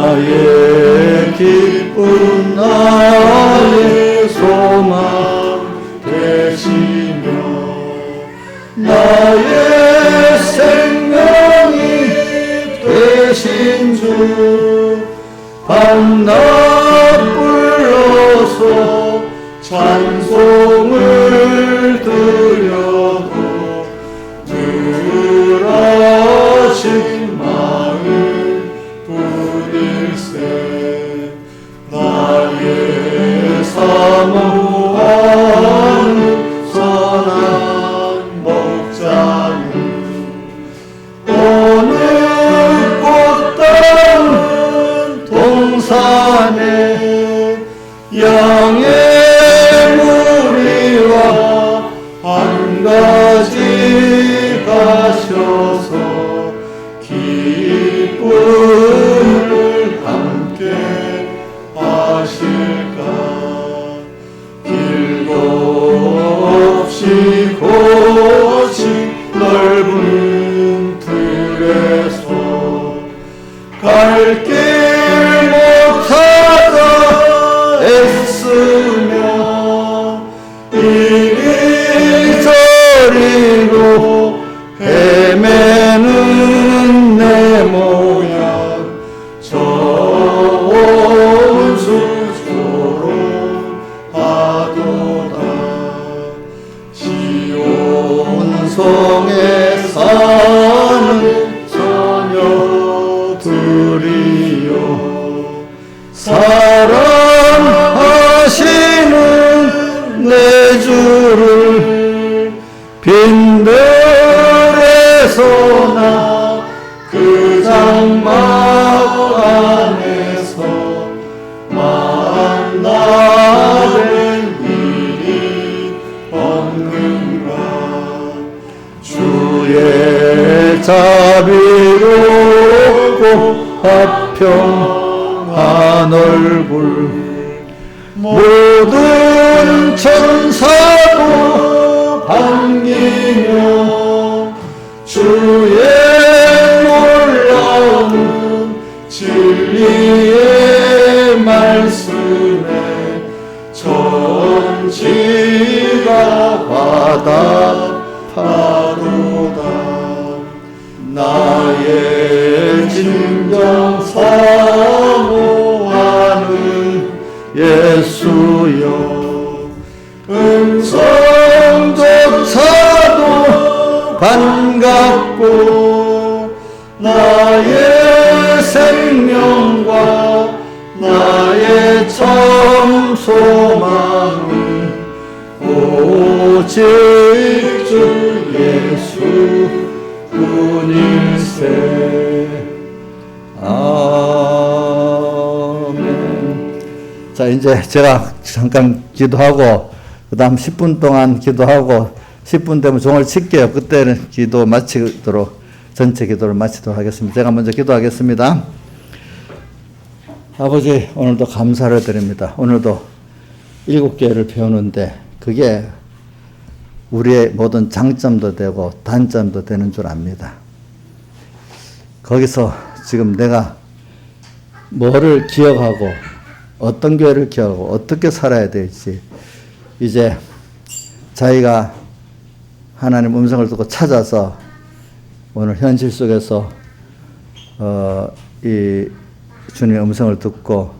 나의 길 밤낮 불러서 찬송을 드려도 늘어진 마음 뿐일세. 나의 사모하는 선한 목자는 오늘 꽃다운 동산에 양의 무리와 한 가지 가셔서 기쁨을 함께 하실까. 길도 없이 고치 넓은 들에서 갈 길 못하다 애쓰며 이리저리로 헤매는 내 모양 좋은 수조로 하도다. 지온성에 사는 처녀들이여 사랑하시는 내 주를 빈들에서나 그 장막 안에서 만나는 일이 없는가. 주의 자비롭고 화평한 얼굴 모든 천사도 반기며 주의 놀라운 진리의 말씀에 천지가 화답하도다. 나의 진정 사모하는 예수여 음성조차도 반갑고 나의 생명과 나의 참 소망은 오직 주 예수 뿐일세. 아멘. 자, 이제 제가 잠깐 기도하고 그 다음 10분 동안 기도하고 10분 되면 종을 칠게요. 그때는 기도 마치도록 전체 기도를 마치도록 하겠습니다. 제가 먼저 기도하겠습니다. 아버지, 오늘도 감사를 드립니다. 오늘도 7개를 배우는데 그게 우리의 모든 장점도 되고 단점도 되는 줄 압니다. 거기서 지금 내가 뭐를 기억하고 어떤 교회를 기억하고 어떻게 살아야 될지 이제 자기가 하나님 음성을 듣고 찾아서 오늘 현실 속에서 이 주님의 음성을 듣고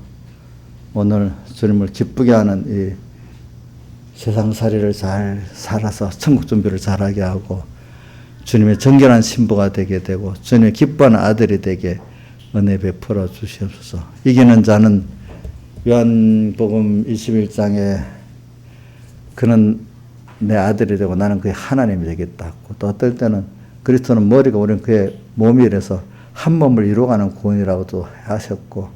오늘 주님을 기쁘게 하는 이 세상살이를 잘 살아서 천국 준비를 잘하게 하고 주님의 정결한 신부가 되게 되고 주님의 기뻐하는 아들이 되게 은혜 베풀어 주시옵소서. 이기는 자는 요한복음 21장에 그는 내 아들이 되고 나는 그의 하나님이 되겠다. 또 어떨 때는 그리스도는 머리가 우리는 그의 몸이라서 한 몸을 이루어가는 구원이라고도 하셨고,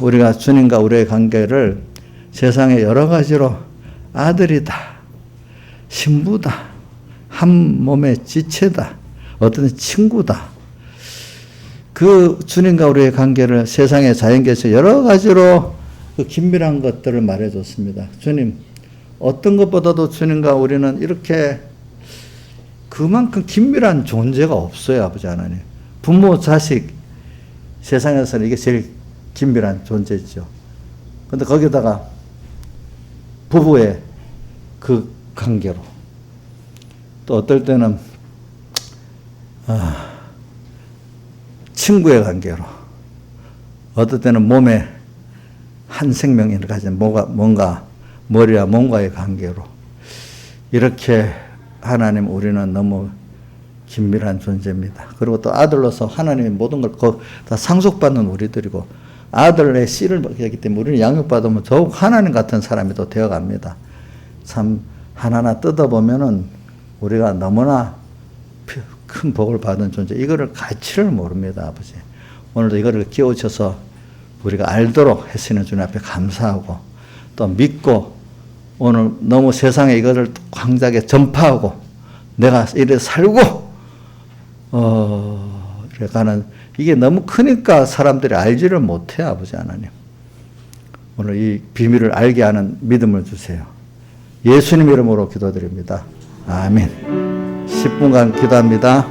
우리가 주님과 우리의 관계를 세상에 여러 가지로 아들이다, 신부다, 한 몸의 지체다, 어떤 친구다. 그 주님과 우리의 관계를 세상의 자연계에서 여러 가지로 그 긴밀한 것들을 말해줬습니다. 주님, 어떤 것보다도 주님과 우리는 이렇게 그만큼 긴밀한 존재가 없어요, 아버지 하나님. 부모, 자식, 세상에서는 이게 제일 긴밀한 존재죠. 근데 거기다가 부부의 그 관계로 또 어떨 때는 친구의 관계로, 어떨 때는 몸에 한 생명을 가진 뭔가 머리와 몸과의 관계로, 이렇게 하나님 우리는 너무 긴밀한 존재입니다. 그리고 또 아들로서 하나님의 모든 걸 다 상속받는 우리들이고, 아들의 씨를 받기 때문에 우리는 양육받으면 더욱 하나님 같은 사람이 또 되어갑니다. 참 하나하나 뜯어보면은 우리가 너무나 큰 복을 받은 존재, 이거를 가치를 모릅니다. 아버지, 오늘도 이거를 끼워주셔서 우리가 알도록 했으니 주님 앞에 감사하고, 또 믿고 오늘 너무 세상에 이거를 광작에 전파하고 내가 이래 살고 이래 가는, 이게 너무 크니까 사람들이 알지를 못해. 아버지 하나님, 오늘 이 비밀을 알게 하는 믿음을 주세요. 예수님 이름으로 기도드립니다. 아멘. 10분간 기도합니다.